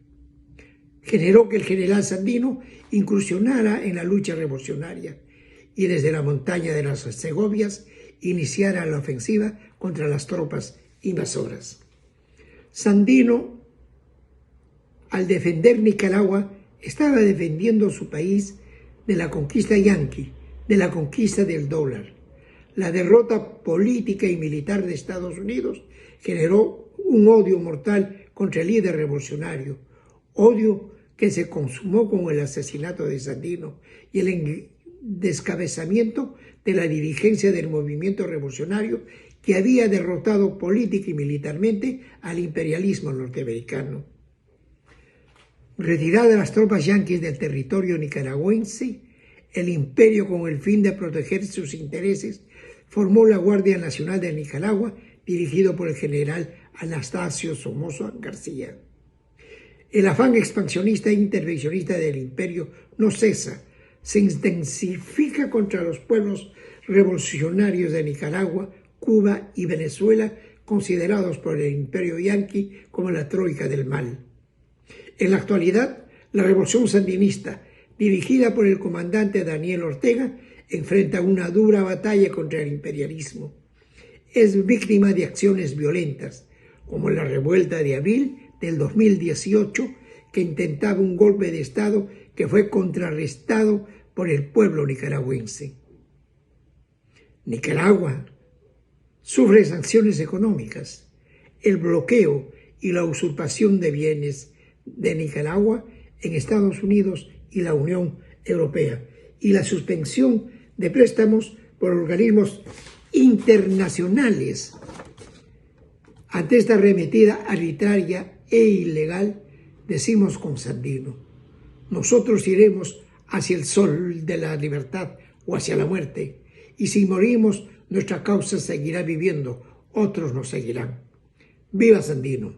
Generó que el general Sandino incursionara en la lucha revolucionaria y desde la montaña de las Segovias iniciara la ofensiva contra las tropas invasoras. Sandino, al defender Nicaragua, estaba defendiendo su país de la conquista yanqui, de la conquista del dólar. La derrota política y militar de Estados Unidos generó un odio mortal contra el líder revolucionario, odio que se consumó con el asesinato de Sandino y el descabezamiento de la dirigencia del movimiento revolucionario que había derrotado política y militarmente al imperialismo norteamericano. Retiradas las tropas yanquis del territorio nicaragüense, el imperio, con el fin de proteger sus intereses, formó la Guardia Nacional de Nicaragua, dirigido por el general Anastasio Somoza García. El afán expansionista e intervencionista del imperio no cesa, se intensifica contra los pueblos revolucionarios de Nicaragua, Cuba y Venezuela, considerados por el imperio yanqui como la troika del mal. En la actualidad, la revolución sandinista, dirigida por el comandante Daniel Ortega, enfrenta una dura batalla contra el imperialismo. Es víctima de acciones violentas, como la revuelta de abril del 2018, que intentaba un golpe de Estado que fue contrarrestado por el pueblo nicaragüense. Nicaragua sufre sanciones económicas. El bloqueo y la usurpación de bienes de Nicaragua en Estados Unidos y la Unión Europea, y la suspensión de préstamos por organismos internacionales. Ante esta arremetida arbitraria e ilegal, decimos con Sandino: nosotros iremos hacia el sol de la libertad o hacia la muerte, y si morimos, nuestra causa seguirá viviendo, otros nos seguirán. ¡Viva Sandino!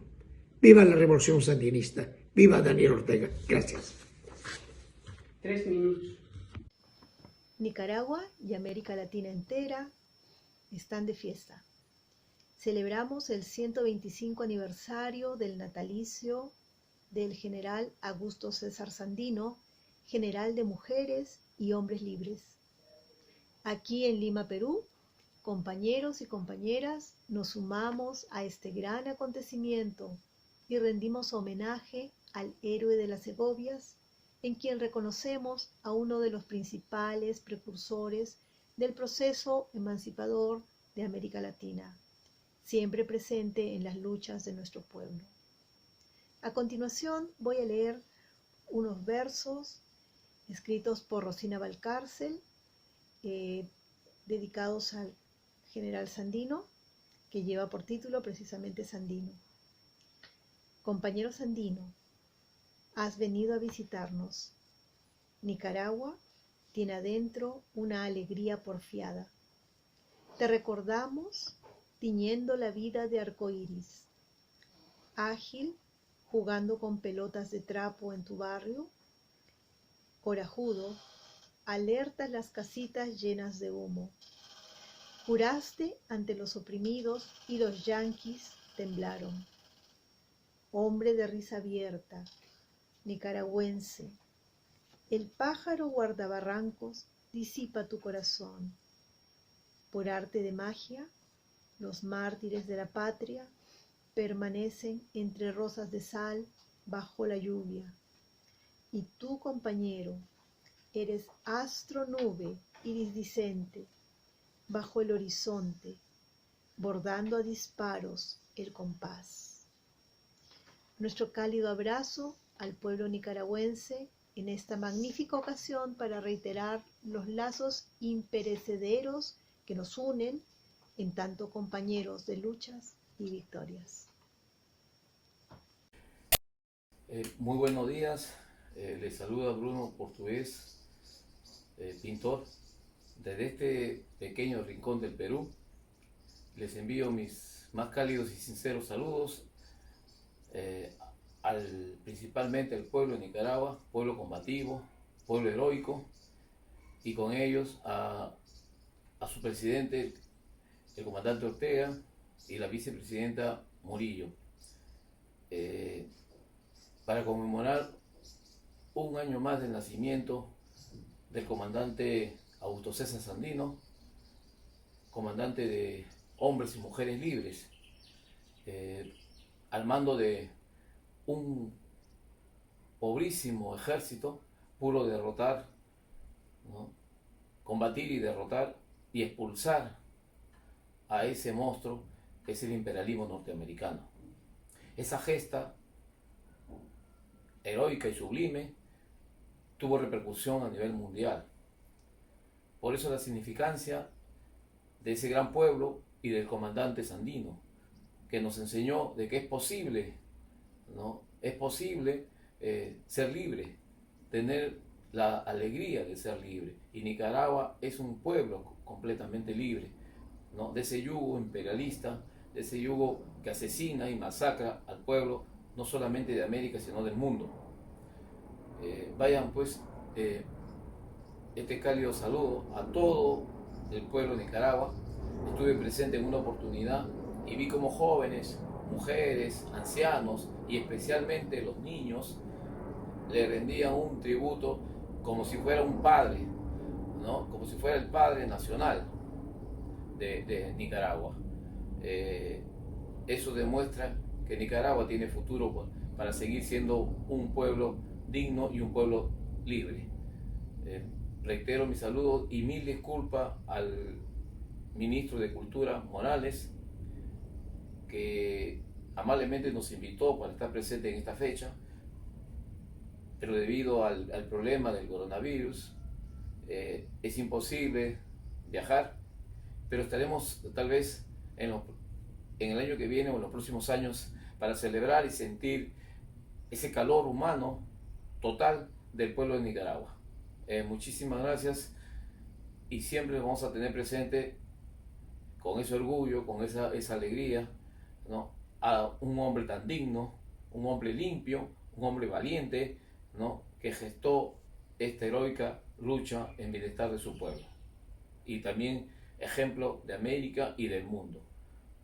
¡Viva la revolución sandinista! ¡Viva Daniel Ortega! Gracias. 3 minutos. Nicaragua y América Latina entera están de fiesta. Celebramos el 125 aniversario del natalicio del general Augusto César Sandino, general de mujeres y hombres libres. Aquí en Lima, Perú, Compañeros y compañeras, nos sumamos a este gran acontecimiento y rendimos homenaje al héroe de las Segovias, en quien reconocemos a uno de los principales precursores del proceso emancipador de América Latina, siempre presente en las luchas de nuestro pueblo. A continuación voy a leer unos versos escritos por Rosina Valcárcel, dedicados al general Sandino, que lleva por título precisamente Sandino. Compañero Sandino, has venido a visitarnos. Nicaragua tiene adentro una alegría porfiada. Te recordamos tiñendo la vida de arcoíris, ágil, jugando con pelotas de trapo en tu barrio, corajudo, alertas las casitas llenas de humo. Juraste ante los oprimidos y los yanquis temblaron. Hombre de risa abierta, nicaragüense, el pájaro guardabarrancos disipa tu corazón. Por arte de magia, los mártires de la patria permanecen entre rosas de sal bajo la lluvia. Y tú, compañero, eres astro nube iridiscente bajo el horizonte, bordando a disparos el compás. Nuestro cálido abrazo al pueblo nicaragüense en esta magnífica ocasión para reiterar los lazos imperecederos que nos unen en tanto compañeros de luchas y victorias. Muy buenos días, les saluda Bruno Portugués, pintor. Desde este pequeño rincón del Perú, les envío mis más cálidos y sinceros saludos principalmente al pueblo de Nicaragua, pueblo combativo, pueblo heroico, y con ellos a su presidente, el comandante Ortega, y la vicepresidenta Murillo, para conmemorar un año más del nacimiento del comandante Augusto César Sandino, comandante de hombres y mujeres libres, al mando de un pobrísimo ejército, pudo derrotar, ¿no?, combatir y derrotar y expulsar a ese monstruo que es el imperialismo norteamericano. Esa gesta heroica y sublime tuvo repercusión a nivel mundial. Por eso la significancia de ese gran pueblo y del comandante Sandino, que nos enseñó de que es posible, ¿no? Es posible ser libre, tener la alegría de ser libre. Y Nicaragua es un pueblo completamente libre, ¿no?, de ese yugo imperialista, de ese yugo que asesina y masacra al pueblo, no solamente de América, sino del mundo. Vayan pues este cálido saludo a todo el pueblo de Nicaragua. Estuve presente en una oportunidad y vi como jóvenes, mujeres, ancianos y especialmente los niños le rendían un tributo como si fuera un padre, ¿no?, como si fuera el padre nacional de Nicaragua. Eso demuestra que Nicaragua tiene futuro para seguir siendo un pueblo digno y un pueblo libre. Reitero mi saludo y mil disculpas al ministro de Cultura, Morales, que amablemente nos invitó para estar presente en esta fecha, pero debido al problema del coronavirus es imposible viajar, pero estaremos tal vez en el año que viene o en los próximos años para celebrar y sentir ese calor humano total del pueblo de Nicaragua. Muchísimas gracias y siempre vamos a tener presente con ese orgullo, con esa alegría, ¿no?, a un hombre tan digno, un hombre limpio, un hombre valiente, ¿no?, que gestó esta heroica lucha en bienestar de su pueblo y también ejemplo de América y del mundo.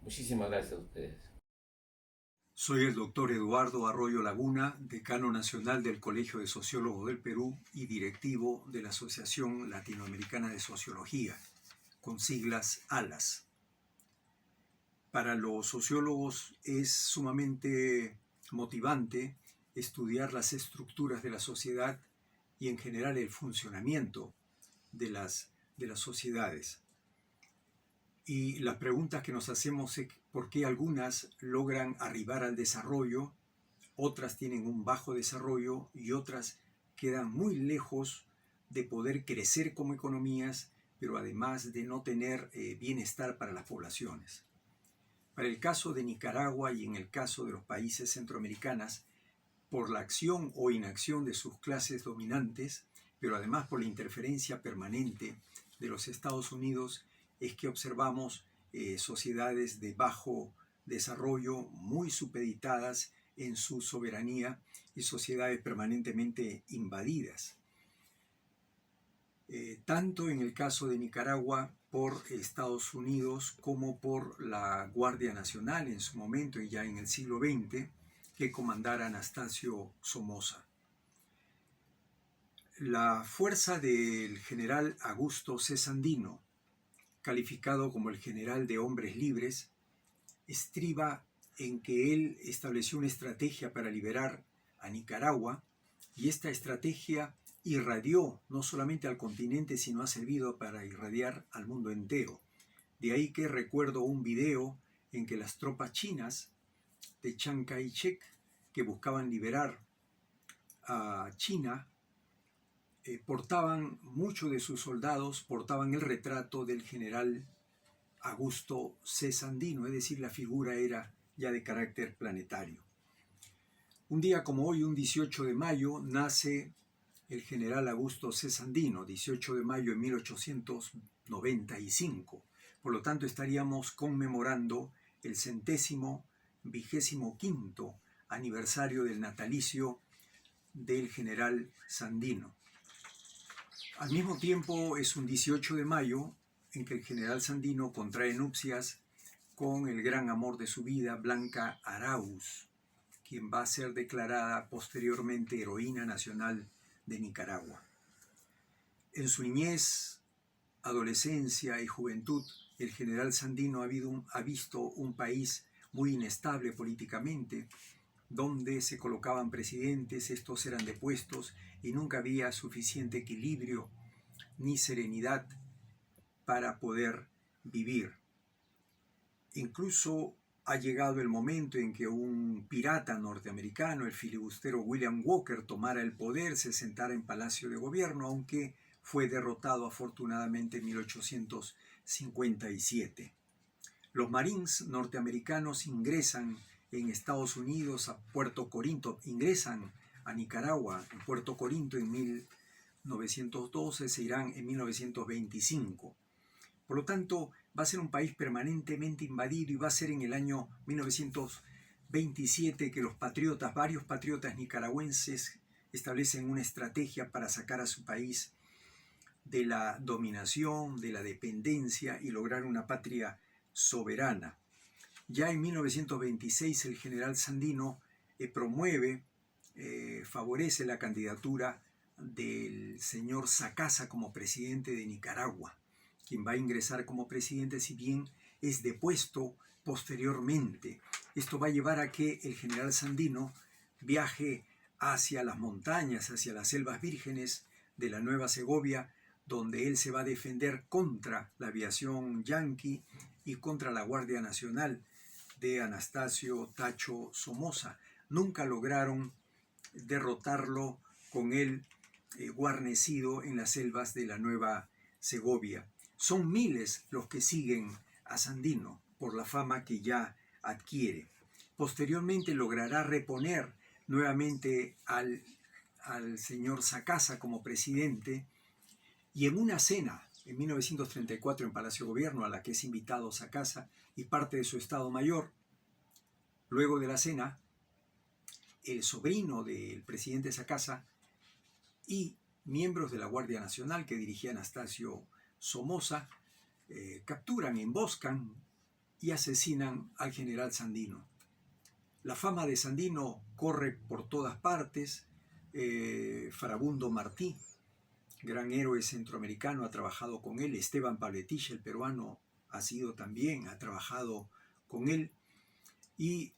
Muchísimas gracias a ustedes. Soy el doctor Eduardo Arroyo Laguna, decano nacional del Colegio de Sociólogos del Perú y directivo de la Asociación Latinoamericana de Sociología. con siglas ALAS. Para los sociólogos es sumamente motivante estudiar las estructuras de la sociedad y en general el funcionamiento de las sociedades. Y las preguntas que nos hacemos es por qué algunas logran arribar al desarrollo, otras tienen un bajo desarrollo y otras quedan muy lejos de poder crecer como economías, pero además de no tener bienestar para las poblaciones. Para el caso de Nicaragua y en el caso de los países centroamericanos, por la acción o inacción de sus clases dominantes, pero además por la interferencia permanente de los Estados Unidos, es que observamos sociedades de bajo desarrollo muy supeditadas en su soberanía y sociedades permanentemente invadidas. Tanto en el caso de Nicaragua por Estados Unidos como por la Guardia Nacional en su momento y ya en el siglo XX que comandara Anastasio Somoza. La fuerza del general Augusto C. Sandino, calificado como el general de hombres libres, estriba en que él estableció una estrategia para liberar a Nicaragua y esta estrategia irradió no solamente al continente, sino ha servido para irradiar al mundo entero. De ahí que recuerdo un video en que las tropas chinas de Chiang Kai-shek, que buscaban liberar a China, muchos de sus soldados portaban el retrato del general Augusto C. Sandino, es decir, la figura era ya de carácter planetario. Un día como hoy, un 18 de mayo, nace el general Augusto C. Sandino, 18 de mayo de 1895. Por lo tanto, estaríamos conmemorando el 125º aniversario del natalicio del general Sandino. Al mismo tiempo, es un 18 de mayo en que el general Sandino contrae nupcias con el gran amor de su vida, Blanca Arauz, quien va a ser declarada posteriormente heroína nacional de Nicaragua. En su niñez, adolescencia y juventud, el general Sandino ha visto un país muy inestable políticamente, donde se colocaban presidentes, estos eran depuestos y nunca había suficiente equilibrio ni serenidad para poder vivir. Incluso ha llegado el momento en que un pirata norteamericano, el filibustero William Walker, tomara el poder, se sentara en Palacio de Gobierno, aunque fue derrotado afortunadamente en 1857. Los Marines norteamericanos ingresan en Estados Unidos a Puerto Corinto, ingresan a Nicaragua, en Puerto Corinto en 1912, se irán en 1925. Por lo tanto, va a ser un país permanentemente invadido y va a ser en el año 1927 que varios patriotas nicaragüenses establecen una estrategia para sacar a su país de la dominación, de la dependencia y lograr una patria soberana. Ya en 1926 el general Sandino favorece la candidatura del señor Sacasa como presidente de Nicaragua, quien va a ingresar como presidente, si bien es depuesto posteriormente. Esto va a llevar a que el general Sandino viaje hacia las montañas, hacia las selvas vírgenes de la Nueva Segovia, donde él se va a defender contra la aviación yanqui y contra la Guardia Nacional de Anastasio Tacho Somoza. Nunca lograron derrotarlo con él guarnecido en las selvas de la Nueva Segovia. Son miles los que siguen a Sandino por la fama que ya adquiere. Posteriormente logrará reponer nuevamente al señor Sacasa como presidente y en una cena en 1934 en Palacio Gobierno a la que es invitado Sacasa y parte de su Estado Mayor, luego de la cena, el sobrino del presidente Sacasa y miembros de la Guardia Nacional que dirigía Anastasio Somoza capturan, emboscan y asesinan al general Sandino. La fama de Sandino corre por todas partes. Farabundo Martí, gran héroe centroamericano, ha trabajado con él. Esteban Pavletich, el peruano, ha trabajado con él. Y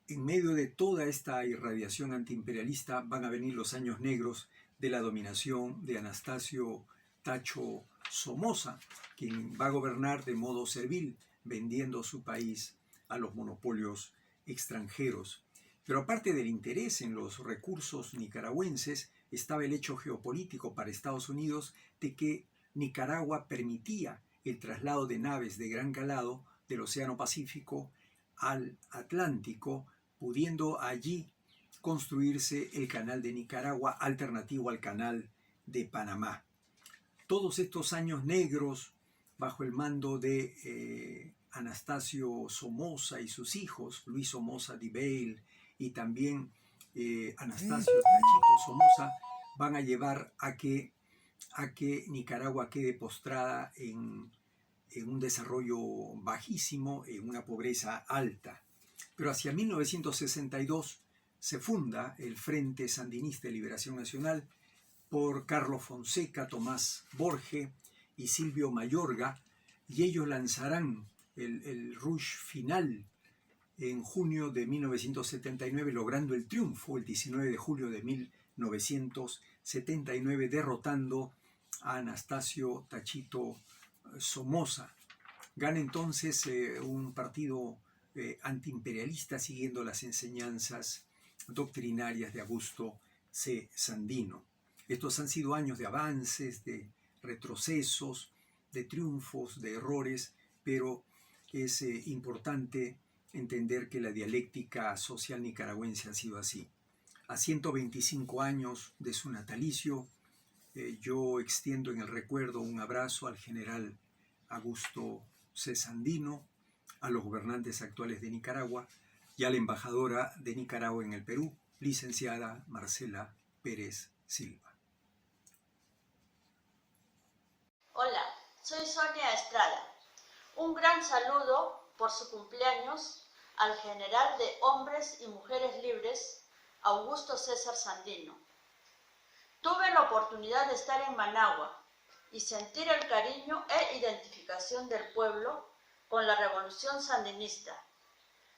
en medio de toda esta irradiación antiimperialista van a venir los años negros de la dominación de Anastasio Tacho Somoza, quien va a gobernar de modo servil, vendiendo su país a los monopolios extranjeros. Pero aparte del interés en los recursos nicaragüenses, estaba el hecho geopolítico para Estados Unidos de que Nicaragua permitía el traslado de naves de gran calado del Océano Pacífico al Atlántico, pudiendo allí construirse el canal de Nicaragua alternativo al canal de Panamá. Todos estos años negros, bajo el mando de Anastasio Somoza y sus hijos, Luis Somoza Debayle y también Anastasio Tachito Somoza, van a llevar a que Nicaragua quede postrada en un desarrollo bajísimo, en una pobreza alta. Pero hacia 1962 se funda el Frente Sandinista de Liberación Nacional por Carlos Fonseca, Tomás Borge y Silvio Mayorga, y ellos lanzarán el rush final en junio de 1979, logrando el triunfo el 19 de julio de 1979, derrotando a Anastasio Tachito Somoza. Gana entonces un partido antiimperialista siguiendo las enseñanzas doctrinarias de Augusto C. Sandino. Estos han sido años de avances, de retrocesos, de triunfos, de errores, pero es importante entender que la dialéctica social nicaragüense ha sido así. A 125 años de su natalicio, yo extiendo en el recuerdo un abrazo al general Augusto C. Sandino, a los gobernantes actuales de Nicaragua y a la embajadora de Nicaragua en el Perú, licenciada Marcela Pérez Silva. Hola, soy Sonia Estrada. Un gran saludo por su cumpleaños al general de Hombres y Mujeres Libres, Augusto César Sandino. Tuve la oportunidad de estar en Managua y sentir el cariño e identificación del pueblo con la revolución sandinista,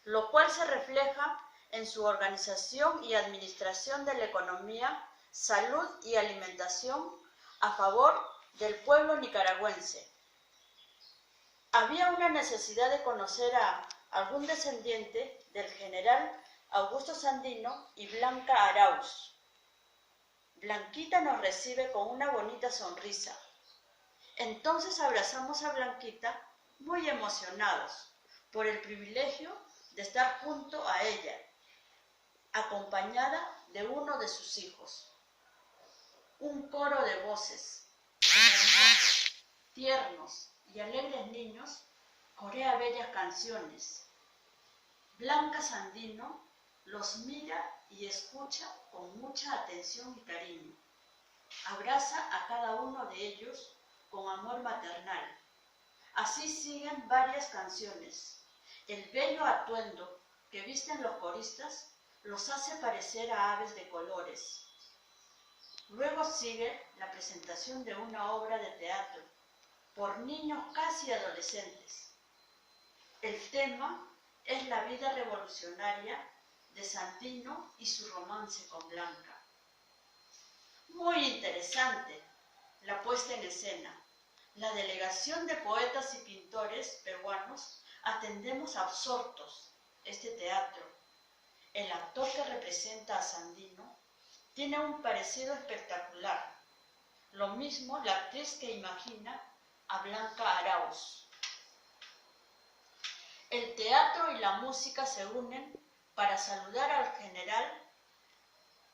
lo cual se refleja en su organización y administración de la economía, salud y alimentación a favor del pueblo nicaragüense. Había una necesidad de conocer a algún descendiente del general Augusto Sandino y Blanca Arauz. Blanquita nos recibe con una bonita sonrisa. Entonces abrazamos a Blanquita muy emocionados por el privilegio de estar junto a ella, acompañada de uno de sus hijos. Un coro de voces, hermosos, tiernos y alegres niños, corea bellas canciones. Blanca Sandino los mira y escucha con mucha atención y cariño. Abraza a cada uno de ellos con amor maternal. Así siguen varias canciones. El bello atuendo que visten los coristas los hace parecer a aves de colores. Luego sigue la presentación de una obra de teatro por niños casi adolescentes. El tema es la vida revolucionaria de Sandino y su romance con Blanca. Muy interesante la puesta en escena. La delegación de poetas y pintores peruanos atendemos absortos este teatro. El actor que representa a Sandino tiene un parecido espectacular. Lo mismo la actriz que imagina a Blanca Arauz. El teatro y la música se unen para saludar al general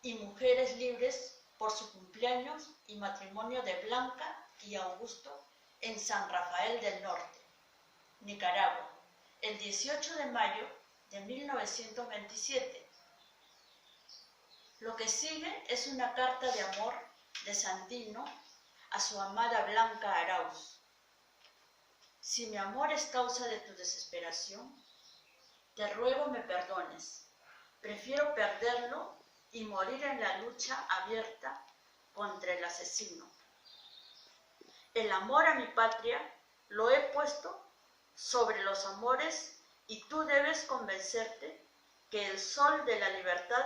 y Mujeres Libres por su cumpleaños y matrimonio de Blanca y Augusto en San Rafael del Norte, Nicaragua, el 18 de mayo de 1927. Lo que sigue es una carta de amor de Sandino a su amada Blanca Arauz. Si mi amor es causa de tu desesperación, te ruego me perdones. Prefiero perderlo y morir en la lucha abierta contra el asesino. El amor a mi patria lo he puesto sobre los amores y tú debes convencerte que el sol de la libertad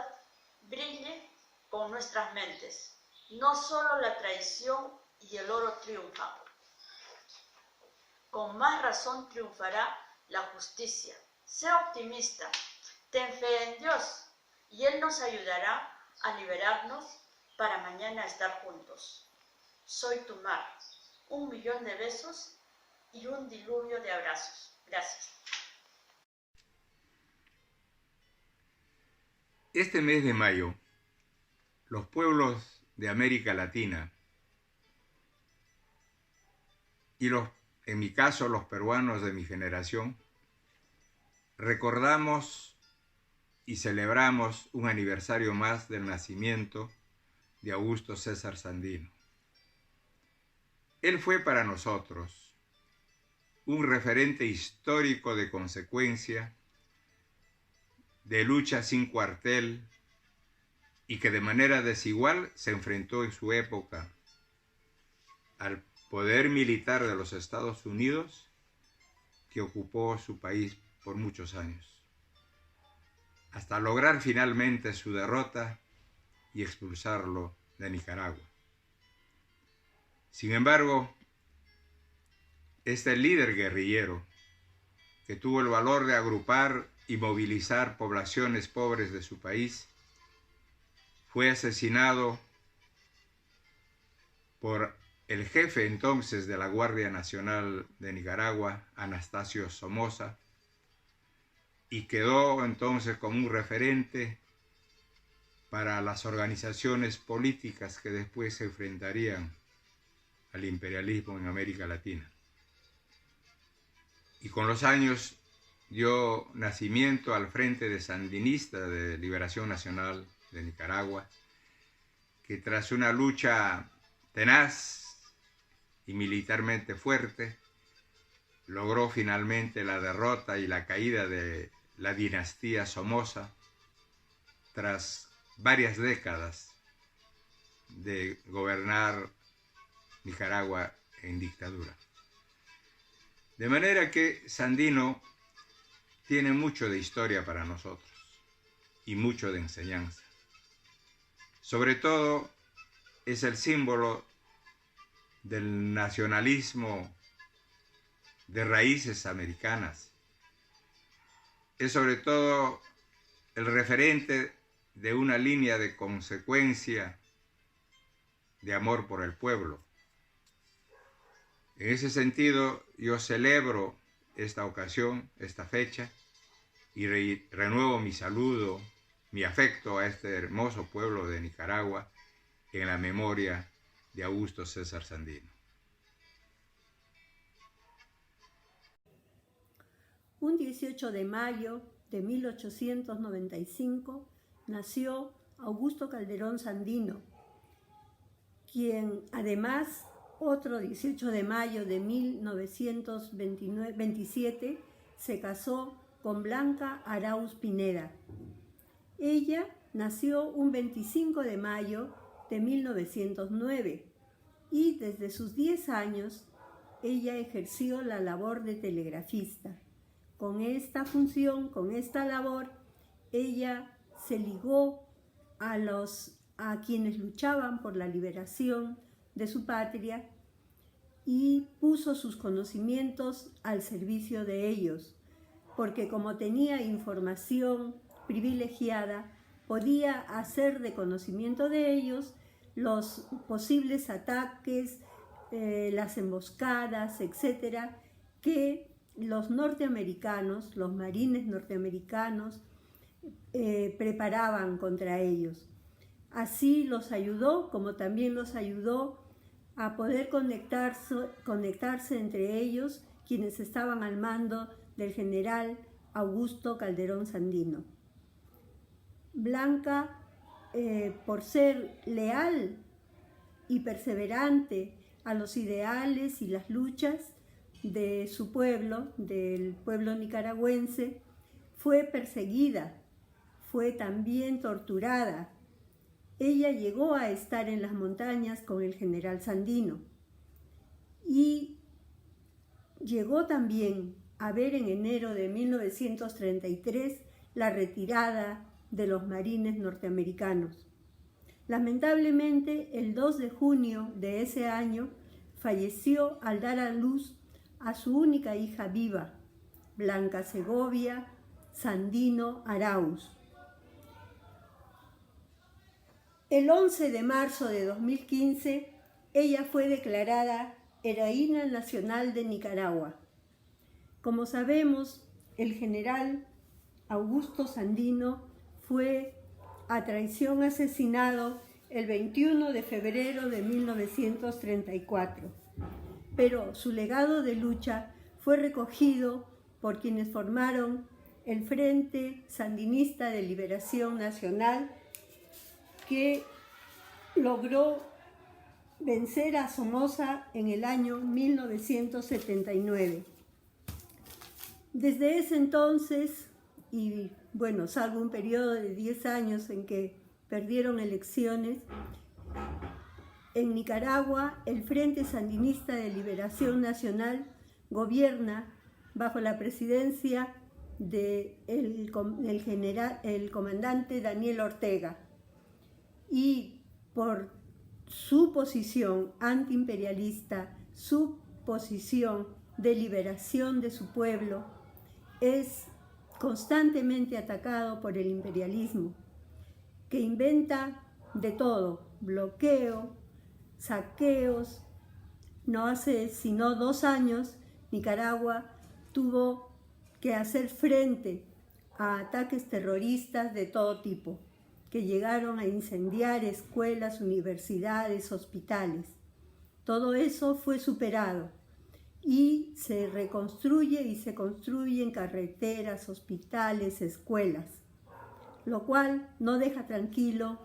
brille con nuestras mentes. No solo la traición y el oro triunfan. Con más razón triunfará la justicia. Sé optimista, ten fe en Dios y Él nos ayudará a liberarnos para mañana estar juntos. Soy tu mar. 1 millón de besos y un diluvio de abrazos. Gracias. Este mes de mayo, los pueblos de América Latina y en mi caso los peruanos de mi generación, recordamos y celebramos un aniversario más del nacimiento de Augusto César Sandino. Él fue para nosotros un referente histórico de consecuencia, de lucha sin cuartel y que de manera desigual se enfrentó en su época al poder militar de los Estados Unidos que ocupó su país por muchos años, hasta lograr finalmente su derrota y expulsarlo de Nicaragua. Sin embargo, este líder guerrillero, que tuvo el valor de agrupar y movilizar poblaciones pobres de su país, fue asesinado por el jefe entonces de la Guardia Nacional de Nicaragua, Anastasio Somoza, y quedó entonces como un referente para las organizaciones políticas que después se enfrentarían al imperialismo en América Latina. Y con los años dio nacimiento al Frente de Sandinista de Liberación Nacional de Nicaragua, que tras una lucha tenaz y militarmente fuerte, logró finalmente la derrota y la caída de la dinastía Somoza tras varias décadas de gobernar Nicaragua en dictadura. De manera que Sandino tiene mucho de historia para nosotros y mucho de enseñanza. Sobre todo es el símbolo del nacionalismo de raíces americanas. Es sobre todo el referente de una línea de consecuencia de amor por el pueblo. En ese sentido, yo celebro esta ocasión, esta fecha, y renuevo mi saludo, mi afecto a este hermoso pueblo de Nicaragua en la memoria de Augusto César Sandino. Un 18 de mayo de 1895 nació Augusto Calderón Sandino, quien además otro 18 de mayo de 1927 se casó con Blanca Arauz Pineda. Ella nació un 25 de mayo de 1909 y desde sus 10 años ella ejerció la labor de telegrafista. Con esta función, con esta labor, ella se ligó a quienes luchaban por la liberación de su patria y puso sus conocimientos al servicio de ellos, porque como tenía información privilegiada, podía hacer de conocimiento de ellos los posibles ataques, las emboscadas, etcétera, que los norteamericanos, los marines norteamericanos, preparaban contra ellos. Así los ayudó, como también los ayudó a poder conectarse entre ellos, quienes estaban al mando del general Augusto Calderón Sandino. Blanca, por ser leal y perseverante a los ideales y las luchas de su pueblo, del pueblo nicaragüense, fue perseguida, fue también torturada. Ella llegó a estar en las montañas con el general Sandino y llegó también a ver en enero de 1933 la retirada de los marines norteamericanos. Lamentablemente, el 2 de junio de ese año falleció al dar a luz a su única hija viva, Blanca Segovia Sandino Arauz. El 11 de marzo de 2015, ella fue declarada Heroína Nacional de Nicaragua. Como sabemos, el general Augusto Sandino fue a traición asesinado el 21 de febrero de 1934, pero su legado de lucha fue recogido por quienes formaron el Frente Sandinista de Liberación Nacional, que logró vencer a Somoza en el año 1979. Desde ese entonces, y bueno, salvo un periodo de 10 años en que perdieron elecciones, en Nicaragua el Frente Sandinista de Liberación Nacional gobierna bajo la presidencia del comandante Daniel Ortega, y por su posición antiimperialista, su posición de liberación de su pueblo, es constantemente atacado por el imperialismo, que inventa de todo: bloqueo, saqueos. No hace sino 2 años, Nicaragua tuvo que hacer frente a ataques terroristas de todo tipo, que llegaron a incendiar escuelas, universidades, hospitales. Todo eso fue superado y se reconstruye y se construyen carreteras, hospitales, escuelas, lo cual no deja tranquilo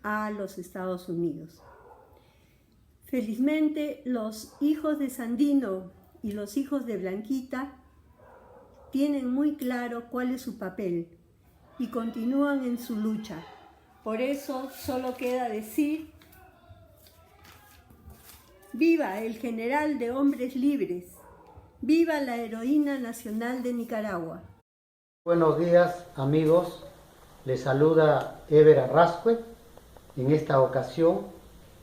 a los Estados Unidos. Felizmente, los hijos de Sandino y los hijos de Blanquita tienen muy claro cuál es su papel y continúan en su lucha. Por eso solo queda decir: ¡viva el general de hombres libres! ¡Viva la heroína nacional de Nicaragua! Buenos días, amigos. Les saluda Eber Arrascue. En esta ocasión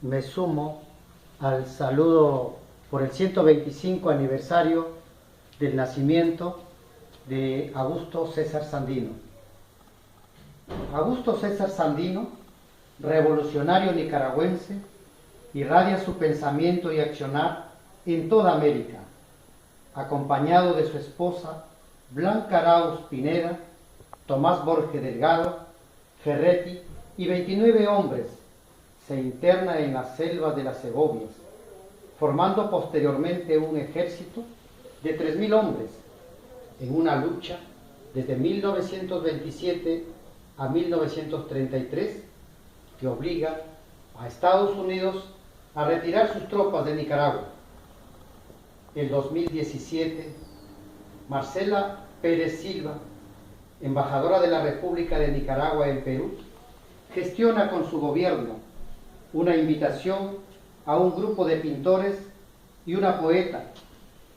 me sumo al saludo por el 125 aniversario del nacimiento de Augusto César Sandino. Augusto César Sandino, revolucionario nicaragüense, irradia su pensamiento y accionar en toda América, acompañado de su esposa Blanca Arauz Pineda, Tomás Borges Delgado, Ferretti y 29 hombres. Se interna en las selvas de las Segovias, formando posteriormente un ejército de 3.000 hombres en una lucha desde 1927 a 1933 que obliga a Estados Unidos a retirar sus tropas de Nicaragua. En 2017, Marcela Pérez Silva, embajadora de la República de Nicaragua en Perú, gestiona con su gobierno una invitación a un grupo de pintores y una poeta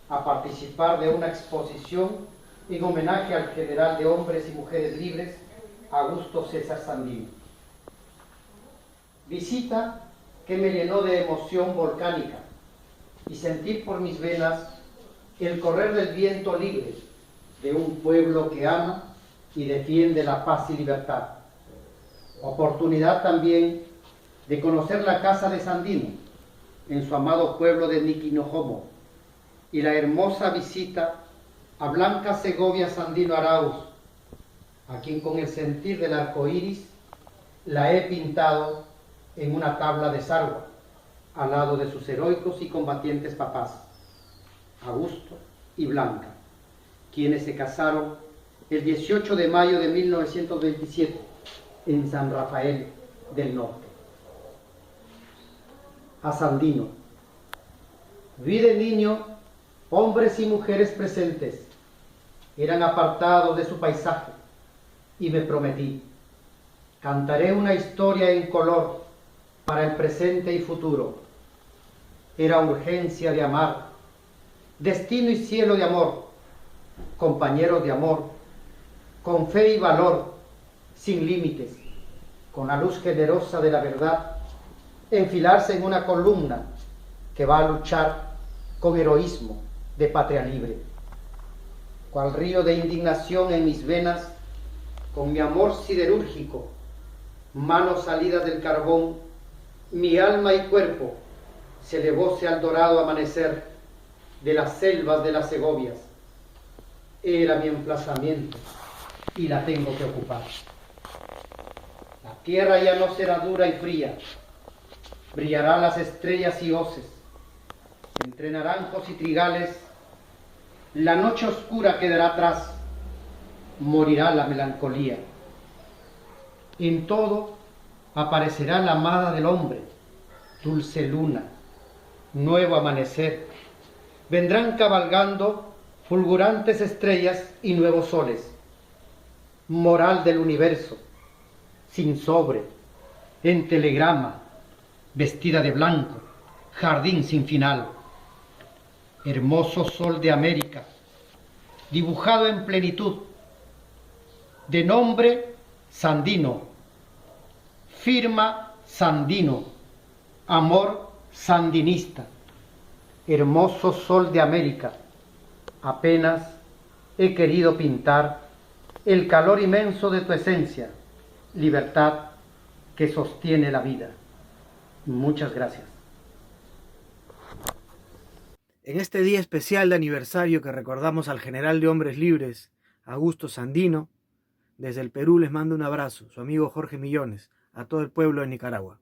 a participar de una exposición en homenaje al general de hombres y mujeres libres, Augusto César Sandino. Visita que me llenó de emoción volcánica y sentí por mis venas el correr del viento libre de un pueblo que ama y defiende la paz y libertad. Oportunidad también de conocer la casa de Sandino en su amado pueblo de Niquinojomo, y la hermosa visita a Blanca Segovia Sandino Arauz, a quien con el sentir del arco iris la he pintado en una tabla de sargua, al lado de sus heroicos y combatientes papás, Augusto y Blanca, quienes se casaron el 18 de mayo de 1927 en San Rafael del Norte. A Sandino: vi de niño hombres y mujeres presentes, eran apartados de su paisaje, y me prometí: cantaré una historia en color para el presente y futuro. era urgencia de amar, destino y cielo de amor, compañeros de amor, con fe y valor, sin límites, con la luz generosa de la verdad, enfilarse en una columna que va a luchar con heroísmo de patria libre. Cual río de indignación en mis venas, con mi amor siderúrgico, manos salidas del carbón, mi alma y cuerpo se elevóse al dorado amanecer de las selvas de las Segovias. Era mi emplazamiento y la tengo que ocupar. La tierra ya no será dura y fría, brillarán las estrellas y hoces, entre naranjos y trigales, la noche oscura quedará atrás, morirá la melancolía. En todo aparecerá la amada del hombre, dulce luna, nuevo amanecer. Vendrán cabalgando fulgurantes estrellas y nuevos soles. Moral del universo, sin sobre, en telegrama, vestida de blanco, jardín sin final. Hermoso sol de América, dibujado en plenitud, de nombre Sandino, firma Sandino, amor sandinista. Hermoso sol de América, apenas he querido pintar el calor inmenso de tu esencia, libertad que sostiene la vida. Muchas gracias. En este día especial de aniversario que recordamos al general de Hombres Libres, Augusto Sandino, desde el Perú les mando un abrazo, su amigo Jorge Millones, a todo el pueblo de Nicaragua.